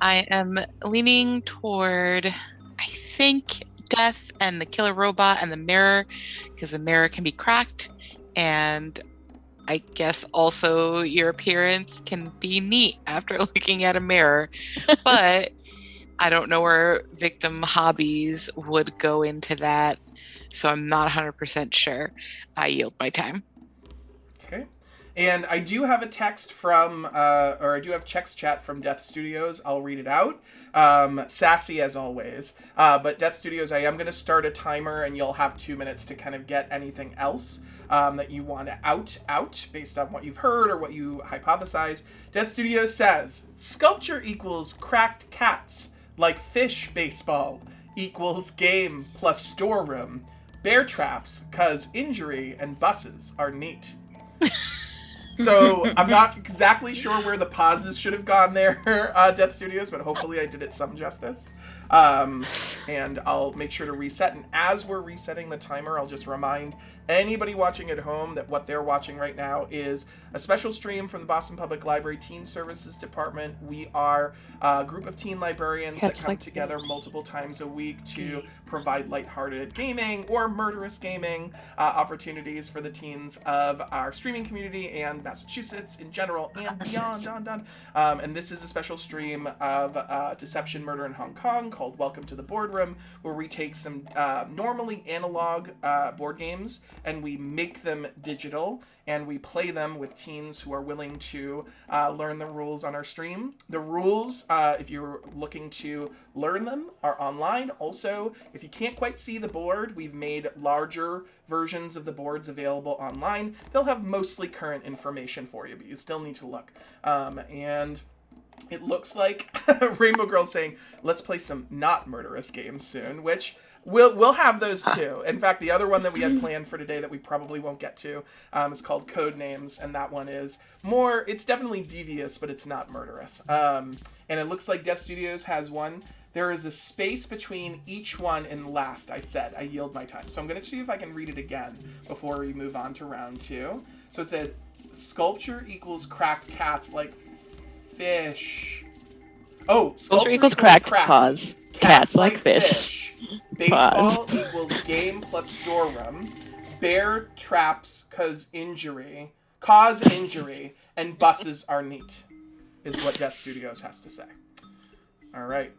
I am leaning toward, I think, death and the killer robot and the mirror, because the mirror can be cracked, and I guess also your appearance can be neat after looking at a mirror, but I don't know where victim hobbies would go into that, so I'm not 100% sure. I yield my time. Okay. And I do have a text from, or I do have Chex Chat from Death Studios. I'll read it out. Sassy as always. But Death Studios, I am going to start a timer, and you'll have 2 minutes to kind of get anything else that you want to out based on what you've heard or what you hypothesize. Death Studios says, sculpture equals cracked cats, like fish baseball equals game plus storeroom. Bear traps, cause injury and buses are neat. So I'm not exactly sure where the pauses should have gone there, Death Studios, but hopefully I did it some justice. And I'll make sure to reset. And as we're resetting the timer, I'll just remind anybody watching at home that what they're watching right now is a special stream from the Boston Public Library Teen Services Department. We are a group of teen librarians that come together multiple times a week to provide lighthearted gaming or murderous gaming opportunities for the teens of our streaming community and Massachusetts in general and beyond. And this is a special stream of Deception, Murder in Hong Kong called Welcome to the Boardroom, where we take some normally analog board games and we make them digital, and we play them with teens who are willing to learn the rules on our stream. The rules, if you're looking to learn them, are online. Also, if you can't quite see the board, we've made larger versions of the boards available online. They'll have mostly current information for you, but you still need to look. And it looks like Rainbow Girl's saying, let's play some not murderous games soon, which we'll have those too. In fact, the other one that we had planned for today that we probably won't get to is called Code Names, and that one is more, it's definitely devious, but it's not murderous. And it looks like Death Studios has one. There is a space between each one and last, I said. I yield my time. So I'm going to see if I can read it again before we move on to round 2. So it said, sculpture equals cracked cats like fish. Oh, sculpture equals cracked. Pause. Cats like fish. Baseball equals game plus storeroom. Bear traps cause injury, and buses are neat, is what Death Studios has to say. All right.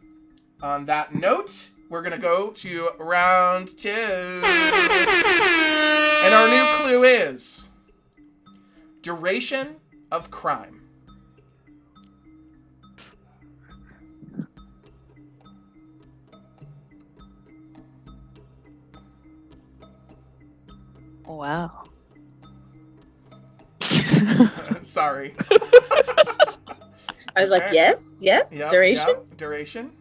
On that note, we're going to go to round 2. And our new clue is duration of crime. Wow. Sorry. I was like, yes, Yep, duration. Yep, duration.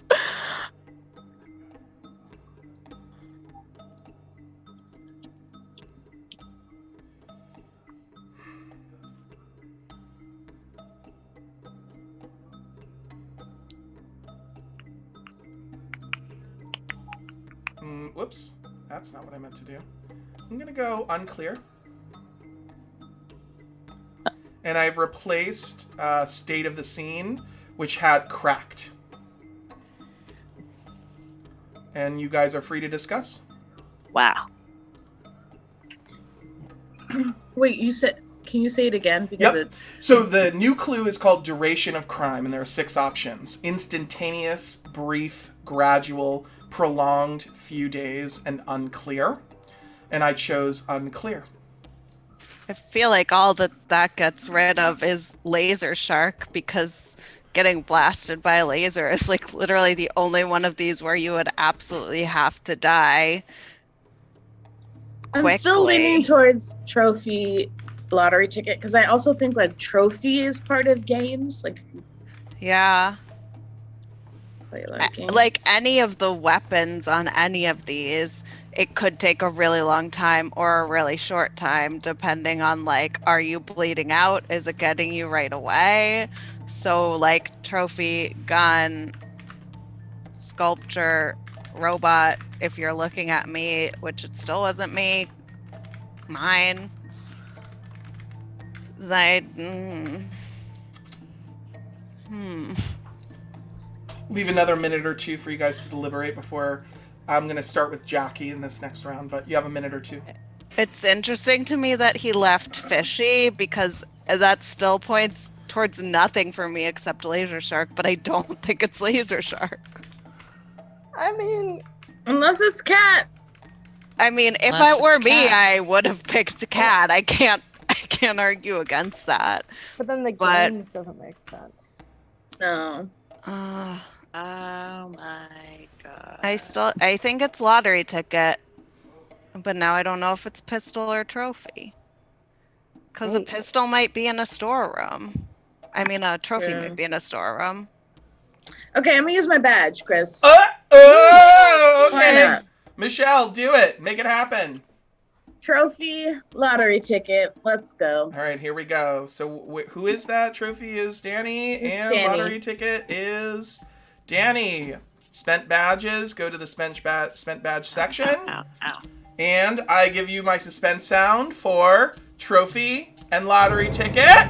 Whoops. That's not what I meant to do. I'm going to go unclear. And I've replaced state of the scene, which had cracked. And you guys are free to discuss. Wow. Wait, can you say it again? Because it's... So the new clue is called duration of crime, and there are 6 options. Instantaneous, brief, gradual, prolonged, few days, and unclear. And I chose unclear. I feel like all that gets rid of is laser shark, because getting blasted by a laser is like literally the only one of these where you would absolutely have to die quickly. I'm still leaning towards trophy lottery ticket, because I also think like trophy is part of games. Like, yeah. play that game. Like any of the weapons on any of these, it could take a really long time or a really short time, depending on like, are you bleeding out? Is it getting you right away? So like trophy, gun, sculpture, robot, if you're looking at me, which it still wasn't me, mine. Leave another minute or two for you guys to deliberate before I'm going to start with Jackie in this next round, but you have a minute or two. It's interesting to me that he left fishy because that still points towards nothing for me except laser shark, but I don't think it's laser shark. I mean, unless it's cat. I mean, if Unless it were it's me, cat. I would have picked cat. I can't argue against that. but then the But- games doesn't make sense. No. Uh, Oh my god. I think it's lottery ticket, but now I don't know if it's pistol or trophy. Because a pistol might be in a storeroom. I mean, a trophy Yeah. might be in a storeroom. Okay, I'm gonna use my badge, Chris. Oh, Why okay. not? Michelle, do it. Make it happen. Trophy, lottery ticket. Let's go. All right, here we go. So who is that? Trophy is Danny, It's and Danny. lottery ticket is Danny. Spent badges, go to the spent badge section. Ow, ow. And I give you my suspense sound for trophy and lottery ticket.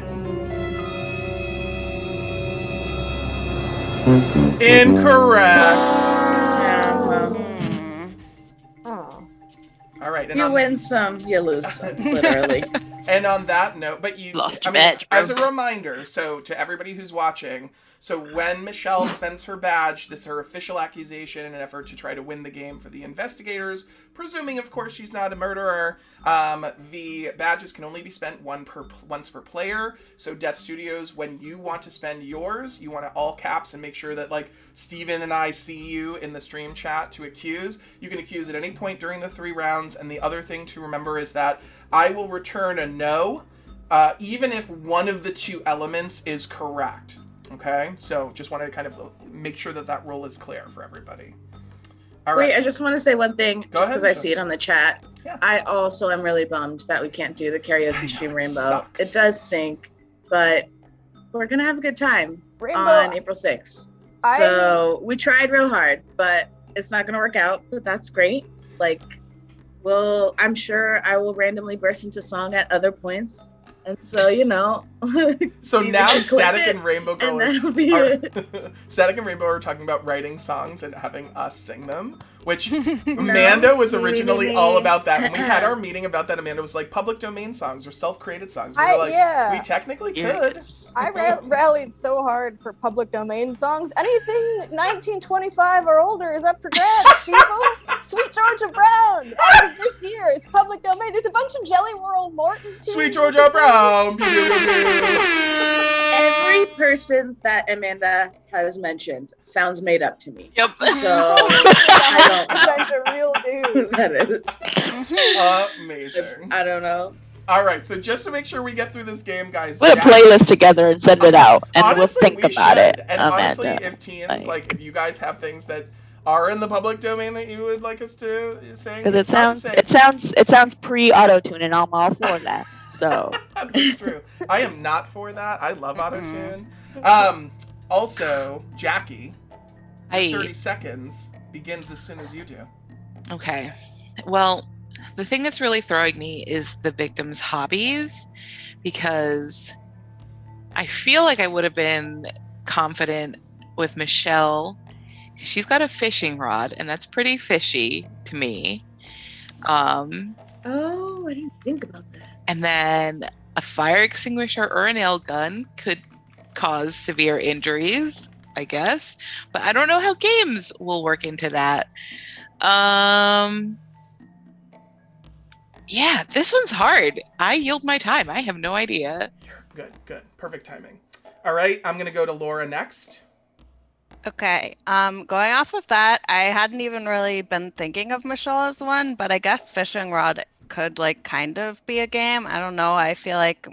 Incorrect. Yeah, well, Oh. All right, and you on, win some, you lose some, literally. and on that note, but you, Lost I your mean, badge, bro. as a reminder, so to everybody who's watching, so when Michelle spends her badge, this is her official accusation in an effort to try to win the game for the investigators, presuming, of course, she's not a murderer. The badges can only be spent once per player. So Death Studios, when you want to spend yours, you want to all caps and make sure that like Steven and I see you in the stream chat to accuse. You can accuse at any point during the 3 rounds. And the other thing to remember is that I will return a no, even if one of the 2 elements is correct. Okay, so just want to kind of make sure that that rule is clear for everybody. All right. Wait, I just want to say one thing, Go just ahead, because I Michelle. see it on the chat. Yeah. I also am really bummed that we can't do the I karaoke know, stream it Rainbow. sucks. It does stink, but we're gonna have a good time Rainbow, on April 6th. I- So we tried real hard, but it's not gonna work out. But that's great. Like, I'm sure I will randomly burst into song at other points, and so So Steven now can clip Static it, and Rainbow Girl and that'll be are, it. Static and Rainbow are talking about writing songs and having us sing them, which Amanda was me, me, originally me. all about that. When we had our meeting about that, Amanda was like, public domain songs or self-created songs. We were like, yeah. we technically could. Yes. I rallied so hard for public domain songs. Anything 1925 or older is up for grabs, people. Sweet Georgia Brown. As of this year is public domain. There's a bunch of Jelly Roll Morton tunes. Sweet Georgia Brown. Every person that Amanda has mentioned sounds made up to me. Yep. So I don't know That's a real who dude. that is. Amazing. I don't know. All right, so just to make sure we get through this game, guys. Put a Jack- playlist together and send it out, and we'll Honestly, think we about should. it, And Amanda. honestly, if teams Like- if you guys have things that are in the public domain that you would like us to sing, Because it's not the it sounds pre-auto tune, and I'm all for that. So same. That's true. I am not for that. I love autotune. Also, Jackie, 30 seconds begins as soon as you do. Okay. Well, the thing that's really throwing me is the victim's hobbies, because I feel like I would have been confident with Michelle. She's got a fishing rod, and that's pretty fishy to me. Oh, I didn't think about that. And then a fire extinguisher or a nail gun could cause severe injuries, I guess. But I don't know how games will work into that. Yeah, this one's hard. I yield my time. I have no idea. Good. Perfect timing. All right, I'm going to go to Laura next. Okay. Going off of that, I hadn't even really been thinking of Michelle as one, but I guess fishing rod could like kind of be a game. I don't know. I feel like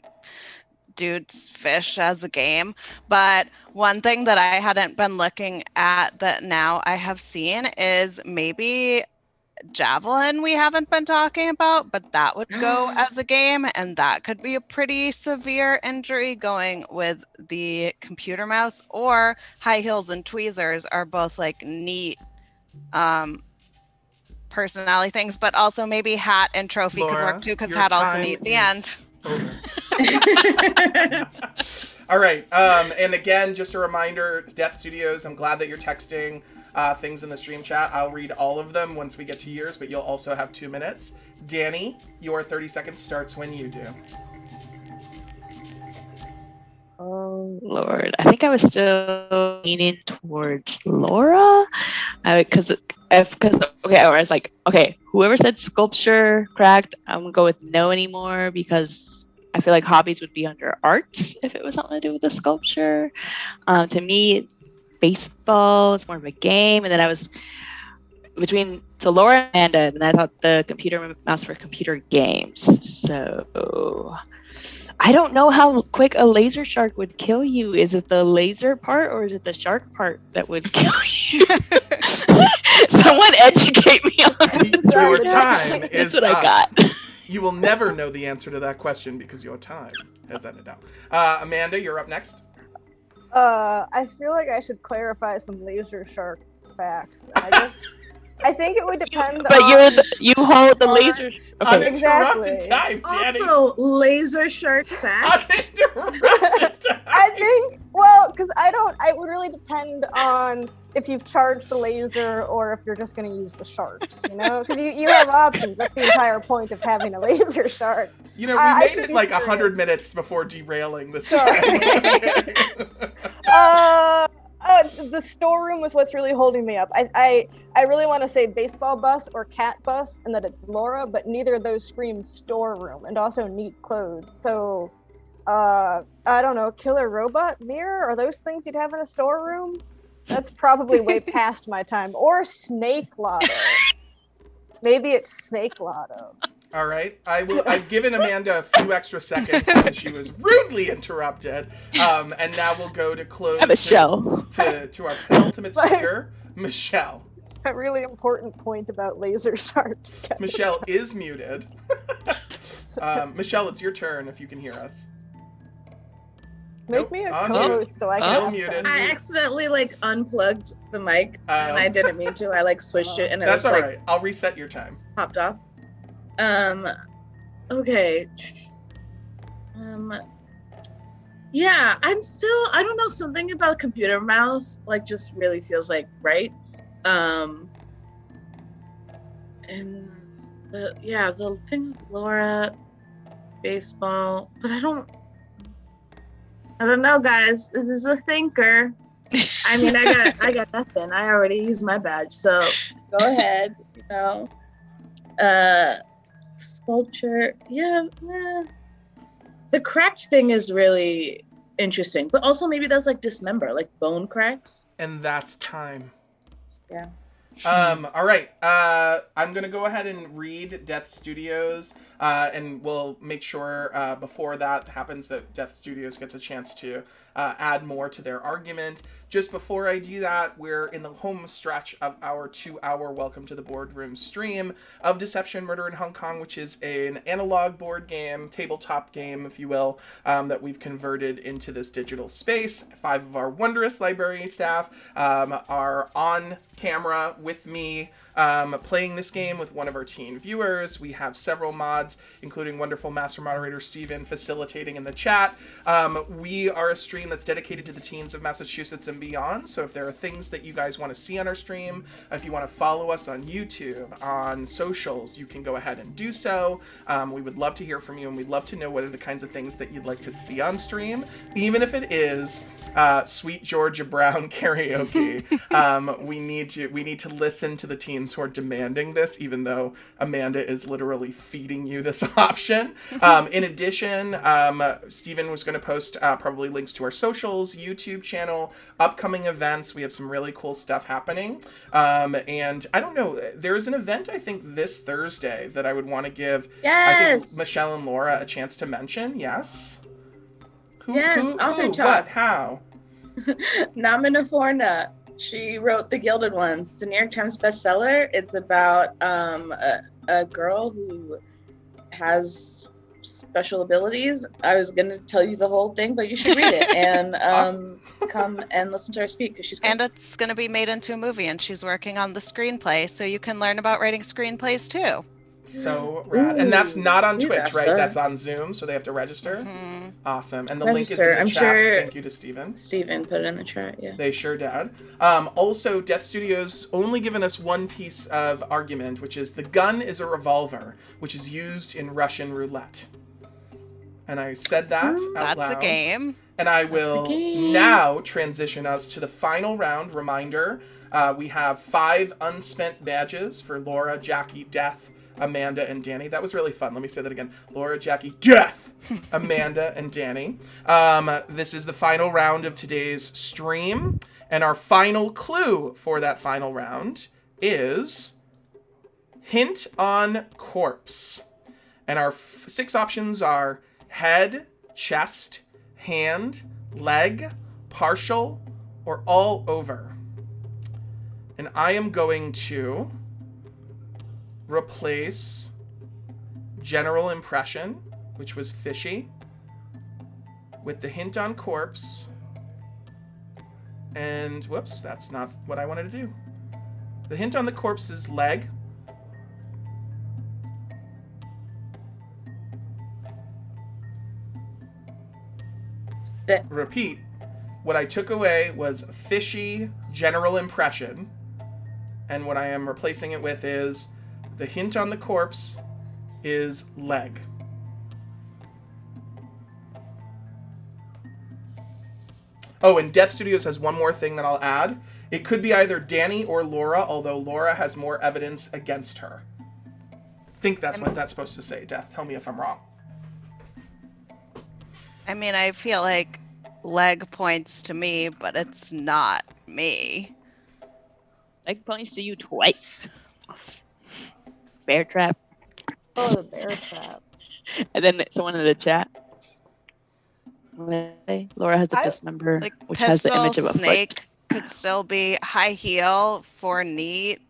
Deduce fish as a game, but one thing that I hadn't been looking at that now I have seen is maybe javelin we haven't been talking about, but that would go as a game, and that could be a pretty severe injury going with the computer mouse. Or high heels and tweezers are both like neat personality things, but also maybe hat and trophy could Laura, work too, because your hat also time neat at the is end. over. All right. And again, just a reminder, Death Studios, I'm glad that you're texting things in the stream chat. I'll read all of them once we get to yours, but you'll also have 2 minutes. Danny, your 30 seconds starts when you do. Oh Lord, I think I was still leaning towards Laura, because okay, I was like, okay, whoever said sculpture cracked, I'm gonna go with no anymore, because I feel like hobbies would be under arts if it was something to do with the sculpture. To me, baseball is more of a game, and then I was between Laura and Amanda, and I thought the computer mouse for computer games. So I don't know how quick a laser shark would kill you. Is it the laser part or is it the shark part that would kill you? Someone educate me on Your time is That's what up. I got. You will never know the answer to that question because your time has ended out. Amanda, you're up next. I feel like I should clarify some laser shark facts. I think it would depend But on... you hold the laser. Okay. Uninterrupted Exactly. time, Danny. Also, laser shark facts. Uninterrupted time. I think, because it would really depend on if you've charged the laser or if you're just going to use the sharks, because you have options. That's the entire point of having a laser shark. We made it like 100 minutes before derailing this time. The storeroom was what's really holding me up. I really want to say baseball bus or cat bus and that it's Laura, but neither of those scream storeroom, and also neat clothes. So, I don't know, killer robot mirror? Are those things you'd have in a storeroom? That's probably way past my time. Or snake lotto. Maybe it's snake lotto. All right. I've given Amanda a few extra seconds because she was rudely interrupted. And now we'll go to close to our penultimate speaker, Michelle. A really important point about laser sharks. Michelle is muted. Michelle, it's your turn if you can hear us. Make me a co-host so I can ask muted. I accidentally unplugged the mic and I didn't mean to. I switched it and it That's was all right. I'll reset your time. Popped off. Okay. Yeah, I don't know, something about computer mouse just really feels right. And the thing with Laura, baseball, but I don't know, guys. This is a thinker. I mean, I got nothing. I already used my badge, so go ahead. Sculpture, the cracked thing is really interesting, but also maybe that's dismember, bone cracks. And that's time. Yeah. All right. I'm gonna go ahead and read Death Studios, and we'll make sure before that happens that Death Studios gets a chance to add more to their argument. Just before I do that, we're in the home stretch of our 2-hour Welcome to the Boardroom stream of Deception, Murder in Hong Kong, which is an analog board game, tabletop game, if you will, that we've converted into this digital space. 5 of our wondrous library staff are on camera with me playing this game with one of our teen viewers. We have several mods, including wonderful master moderator Steven facilitating in the chat. We are a stream that's dedicated to the teens of Massachusetts and beyond, so if there are things that you guys want to see on our stream, if you want to follow us on YouTube, on socials, you can go ahead and do so. We would love to hear from you, and we'd love to know what are the kinds of things that you'd like to see on stream, even if it is Sweet Georgia Brown karaoke. We need to listen to the teens who are demanding this, even though Amanda is literally feeding you this option. In addition, Steven was going to post probably links to our socials, YouTube channel, upcoming events. We have some really cool stuff happening. And I don't know, there's an event I think this Thursday that I would want to give I think Michelle and Laura a chance to mention. Yes. Yes, author talk. What, how? Namina Forna. She wrote The Gilded Ones. It's a New York Times bestseller. It's about a girl who has special abilities. I was going to tell you the whole thing, but you should read it and Awesome. come and listen to her speak because she's great. And it's going to be made into a movie, and she's working on the screenplay, so you can learn about writing screenplays too. So rad. And that's not on Please Twitch, ask right? her. That's on Zoom, so they have to register. Mhm. Awesome. And the Register. link I'm is in the chat. sure- Thank you to Steven. Steven put it in the chat, yeah. They sure did. Also, Death Studios only given us one piece of argument, which is the gun is a revolver, which is used in Russian roulette. And I said that out That's loud. a game. And I will game. now transition us to the final round. Reminder, we have 5 unspent badges for Laura, Jackie, Death, Amanda, and Danny. That was really fun. Let me say that again. Laura, Jackie, Death, Amanda, and Danny. This is the final round of today's stream. And our final clue for that final round is hint on corpse. And our 6 options are head, chest, hand, leg, partial, or all over. And I am going to replace general impression, which was fishy, with the hint on corpse. And whoops, that's not what I wanted to do. The hint on the corpse is leg. Repeat, what I took away was fishy general impression, and what I am replacing it with is the hint on the corpse is leg. Oh, and Death Studios has one more thing that I'll add. It could be either Danny or Laura, although Laura has more evidence against her. I think that's what that's supposed to say. Death, tell me if I'm wrong. I mean, I feel like leg points to me, but it's not me. Leg points to you twice. Bear trap. Oh, the bear trap. And then someone in the chat. Laura has the dismember, Like which has the pistol image of a snake foot. could still be high heel for neat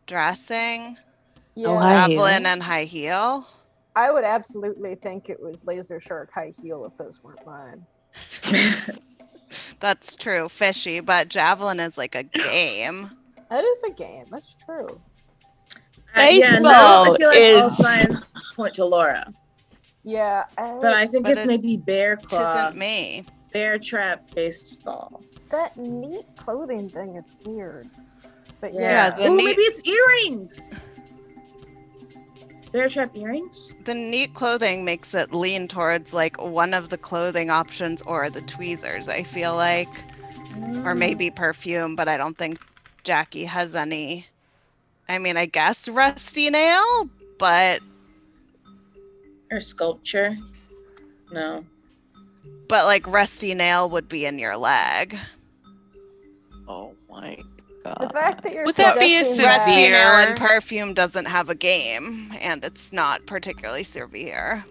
dressing, Yeah, Oh, high heel. javelin and high heel. I would absolutely think it was laser shark high heel if those weren't mine. That's true, fishy, but javelin is like a game. That is a game. That's true. Yeah, no, I Baseball feel like all is- signs point to Laura. Yeah, But I think But it's it maybe bear claw, Tisn't me. bear trap baseball. that neat clothing thing is weird. But Yeah. yeah, the Oh, neat- maybe it's earrings. Bear trap earrings? The neat clothing makes it lean towards like one of the clothing options or the tweezers, I feel like. Or maybe perfume, but I don't think Jackie has any. I mean, I guess rusty nail, but Or sculpture? No. like rusty nail would be in your leg. Oh my god. the fact that you're Would that be a suggesting Rusty severe- nail and perfume doesn't have a game, and it's not particularly severe.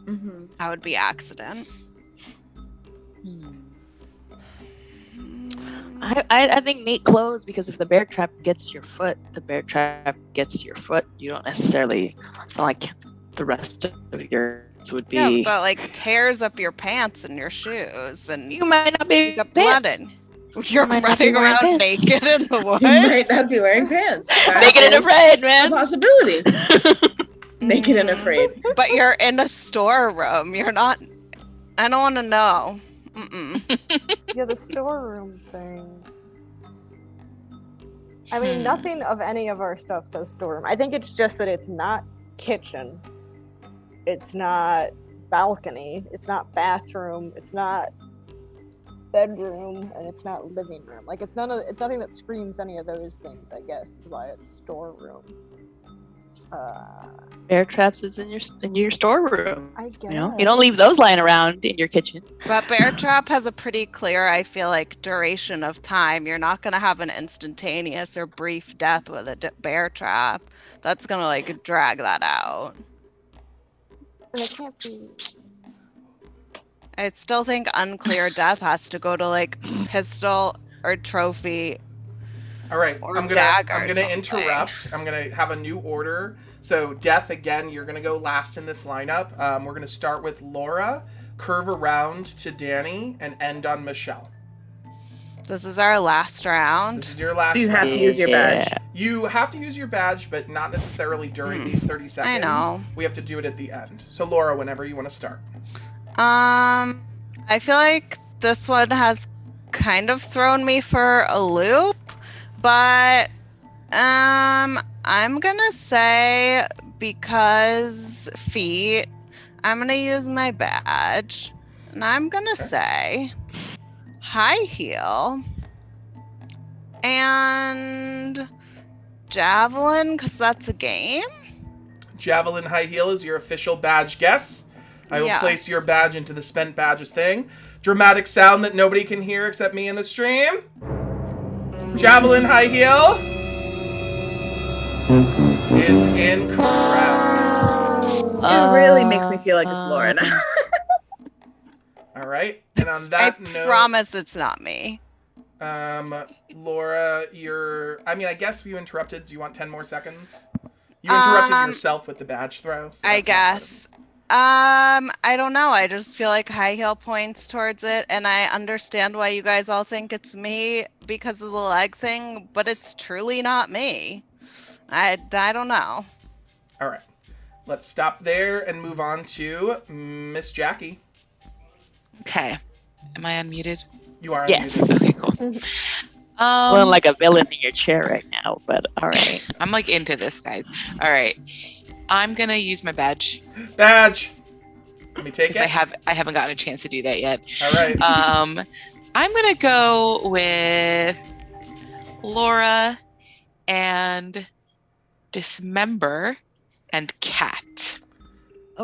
Mm-hmm. That would be accident. I think neat clothes, because if the bear trap gets your foot, the bear trap gets your foot. You don't necessarily. It's not like the rest of yours would be. Yeah, but like tears up your pants and your shoes, and you might not be you get blooded. You're might not be running wearing around pants. naked in the woods. You might not be wearing pants. That naked and is afraid, a man. possibility. Naked and afraid. But you're in a storeroom. You're not. I don't want to know. yeah, the storeroom thing. I mean, nothing of any of our stuff says storeroom. I think it's just that it's not kitchen. It's not balcony. It's not bathroom. It's not bedroom, and it's not living room. Like it's nothing that screams any of those things. I guess is why it's storeroom. Bear traps is in your storeroom. I guess. You know, you don't leave those lying around in your kitchen. But bear trap has a pretty clear, I feel like, duration of time. You're not gonna have an instantaneous or brief death with a bear trap. That's gonna like drag that out. And it can't be. I still think unclear death has to go to like pistol or trophy. All right, Or I'm dagger or gonna something. interrupt. I'm gonna have a new order. So Death, again, you're gonna go last in this lineup. We're gonna start with Laura, curve around to Danny, and end on Michelle. This is our last round. This is your last Do you have round. to use your badge? You have to use your badge, but not necessarily during these 30 seconds. know. We have to do it at the end. So Laura, whenever you want to start. I feel like this one has kind of thrown me for a loop, but I'm gonna say because feet, I'm gonna use my badge, and I'm gonna say high heel and javelin because that's a game. Javelin high heel is your official badge guess. I will place your badge into the spent badges thing. Dramatic sound that nobody can hear except me in the stream. Javelin high heel is incorrect. It really makes me feel like it's Laura now. All right, and on I that note, promise it's not me. Laura, I guess you interrupted. Do you want 10 more seconds? You interrupted yourself with the badge throw. So I that's not part of guess. I don't know. I just feel like high heel points towards it, and I understand why you guys all think it's me because of the leg thing, but it's truly not me. I don't know. All right. Let's stop there and move on to Miss Jackie. Okay. Am I unmuted? You are Yes. unmuted. Okay, cool. Feeling like a villain in your chair right now, but all right. I'm like into this, guys. All right. I'm gonna use my badge Badge. Let me take because it. I haven't gotten a chance to do that yet. All right. I'm gonna go with Laura and Dismember and Cat.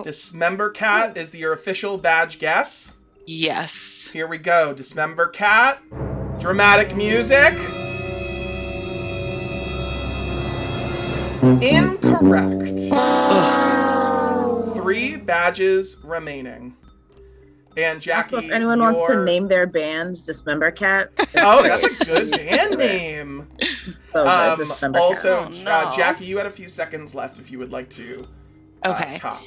Dismember Cat is your official badge guess. Yes. Here we go. Dismember Cat. Dramatic music. Incorrect. Ugh. 3 badges remaining. And Jackie, Also, if anyone wants to your- name their band Dismember Cat. Oh, that's a good band name. So good, Dismember Cat. Also, Oh, no. Jackie, you had a few seconds left if you would like to Okay. talk.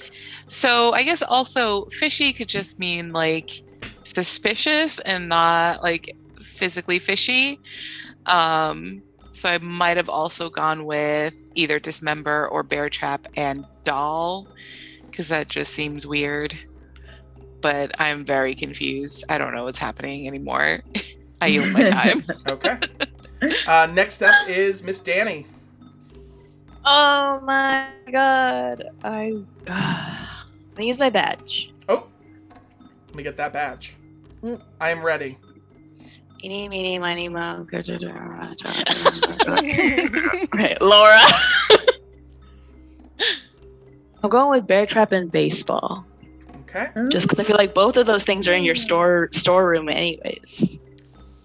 So I guess also fishy could just mean like suspicious and not like physically fishy. So I might have also gone with either Dismember or Bear Trap and Doll because that just seems weird. But I'm very confused. I don't know what's happening anymore. I yield my time. Okay. Next up is Miss Danny. Oh my god. I'm gonna use my badge. Oh, let me get that badge. I am ready. Eeny, meeny, miny, mo. Right, Laura. I'm going with Bear Trap and Baseball. Okay. Just because I feel like both of those things are in your storeroom anyways.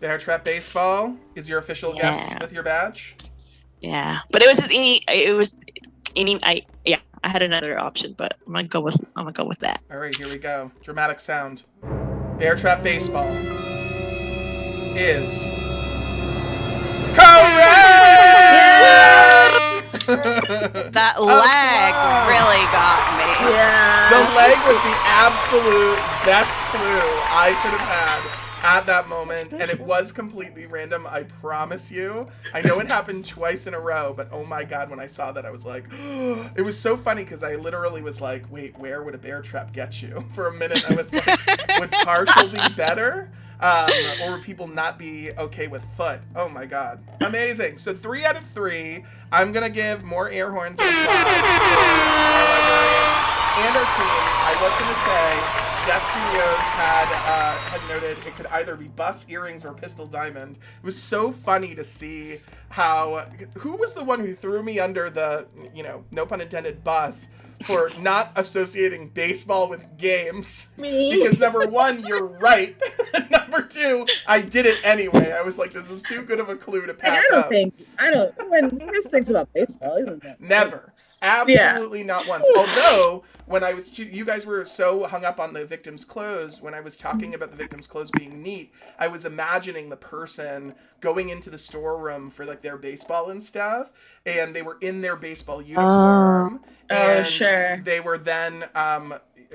Bear Trap Baseball is your official guess Yeah. with your badge. Yeah, but it was just I had another option, but I'm gonna go with that. All right, here we go. Dramatic sound. Bear Trap Baseball is correct. That leg really got me. Yeah. The leg was the absolute best clue I could have had at that moment, and it was completely random, I promise you. I know it happened twice in a row, but oh my god, when I saw that, I was like, it was so funny because I literally was like, wait, where would a bear trap get you? For a minute, I was like, would partial be better? Or would people not be okay with foot? Oh my god. Amazing. So 3 out of 3. I'm going to give more air horns and applause to our librarians and our teams. I was going to say, Death Studios had noted it could either be bus, earrings, or pistol diamond. It was so funny to see who was the one who threw me under the, no pun intended, bus for not associating baseball with games. Me. Because number one, you're right. Number two, I did it anyway. I was like, this is too good of a clue to pass up. When Chris thinks about baseball, he doesn't know. Never. Absolutely not once. Although, when I was, you guys were so hung up on the victim's clothes, when I was talking about the victim's clothes being neat, I was imagining the person going into the storeroom for like their baseball and stuff, and they were in their baseball uniform. And sure. They were then,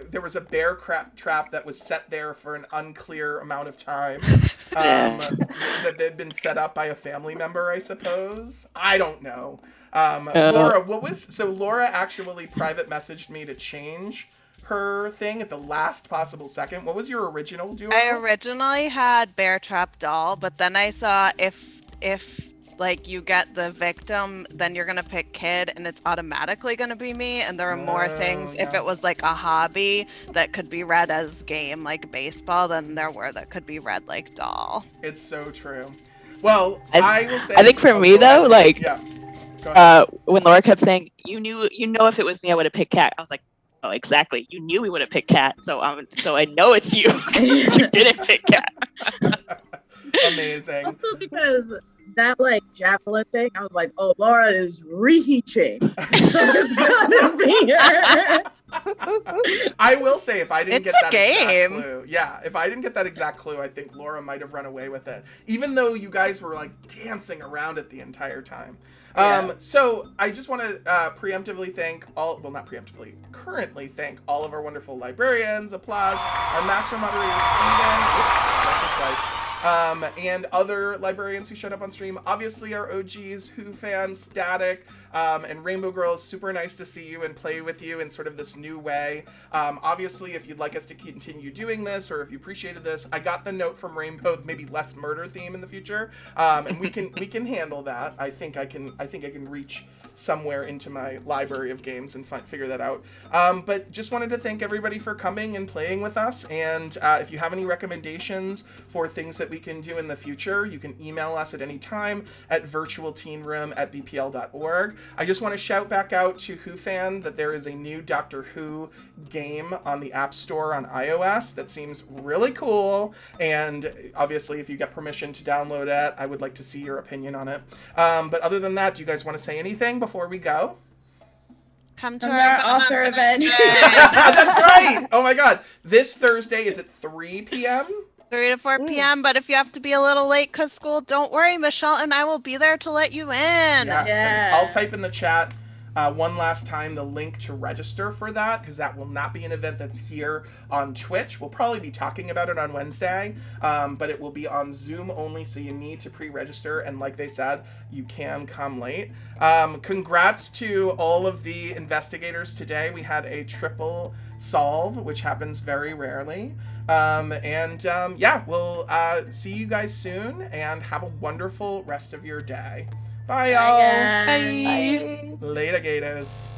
there was a bear trap that was set there for an unclear amount of time. That they'd been set up by a family member, I suppose. I don't know. Laura, Laura actually private messaged me to change her thing at the last possible second. What was your original duo? I originally had Bear Trap Doll, but then I saw if like you get the victim, then you're gonna pick kid, and it's automatically gonna be me. And there are more things. Yeah. If it was like a hobby that could be read as game, like baseball, then there were that could be read like doll. It's so true. Well, I will say. I think for me though, like, yeah. Go ahead. when Laura kept saying, you know, if it was me, I would have picked cat. I was like, oh, exactly. You knew we would have picked cat, so I know it's you. You didn't pick cat. Amazing. Also because that like javelin thing, I was like, oh, Laura is reaching, so it's gonna be her. I will say, if I didn't It's get a that exact game. clue, if I didn't get that exact clue, I think Laura might have run away with it, even though you guys were like dancing around it the entire time. So I just want to preemptively thank currently thank all of our wonderful librarians, applause, our master moderator, Steven, and other librarians who showed up on stream. Obviously, our OGs, Who fans, Static, and Rainbow Girls. Super nice to see you and play with you in sort of this new way. Obviously, if you'd like us to continue doing this, or if you appreciated this, I got the note from Rainbow, maybe less murder theme in the future, and we can handle that. I think I can reach somewhere into my library of games and figure that out. But just wanted to thank everybody for coming and playing with us. And if you have any recommendations for things that we can do in the future, you can email us at any time at virtualteenroom@bpl.org. I just want to shout back out to WhoFan that there is a new Doctor Who game on the App Store on iOS that seems really cool. And obviously, if you get permission to download it, I would like to see your opinion on it. But other than that, do you guys want to say anything before we go? Come to our author event. That's right. Oh my God. This Thursday is at 3 p.m. 3 to 4 p.m. But if you have to be a little late because school, don't worry. Michelle and I will be there to let you in. Yes, Yeah. and I'll type in the chat one last time the link to register for that, because that will not be an event that's here on Twitch. We'll probably be talking about it on Wednesday, but it will be on Zoom only, so you need to pre-register, and like they said, you can come late. Congrats to all of the investigators today. We had a triple solve, which happens very rarely. We'll see you guys soon, and have a wonderful rest of your day. Bye, y'all. Bye, guys. Bye. Bye. Later, Gators.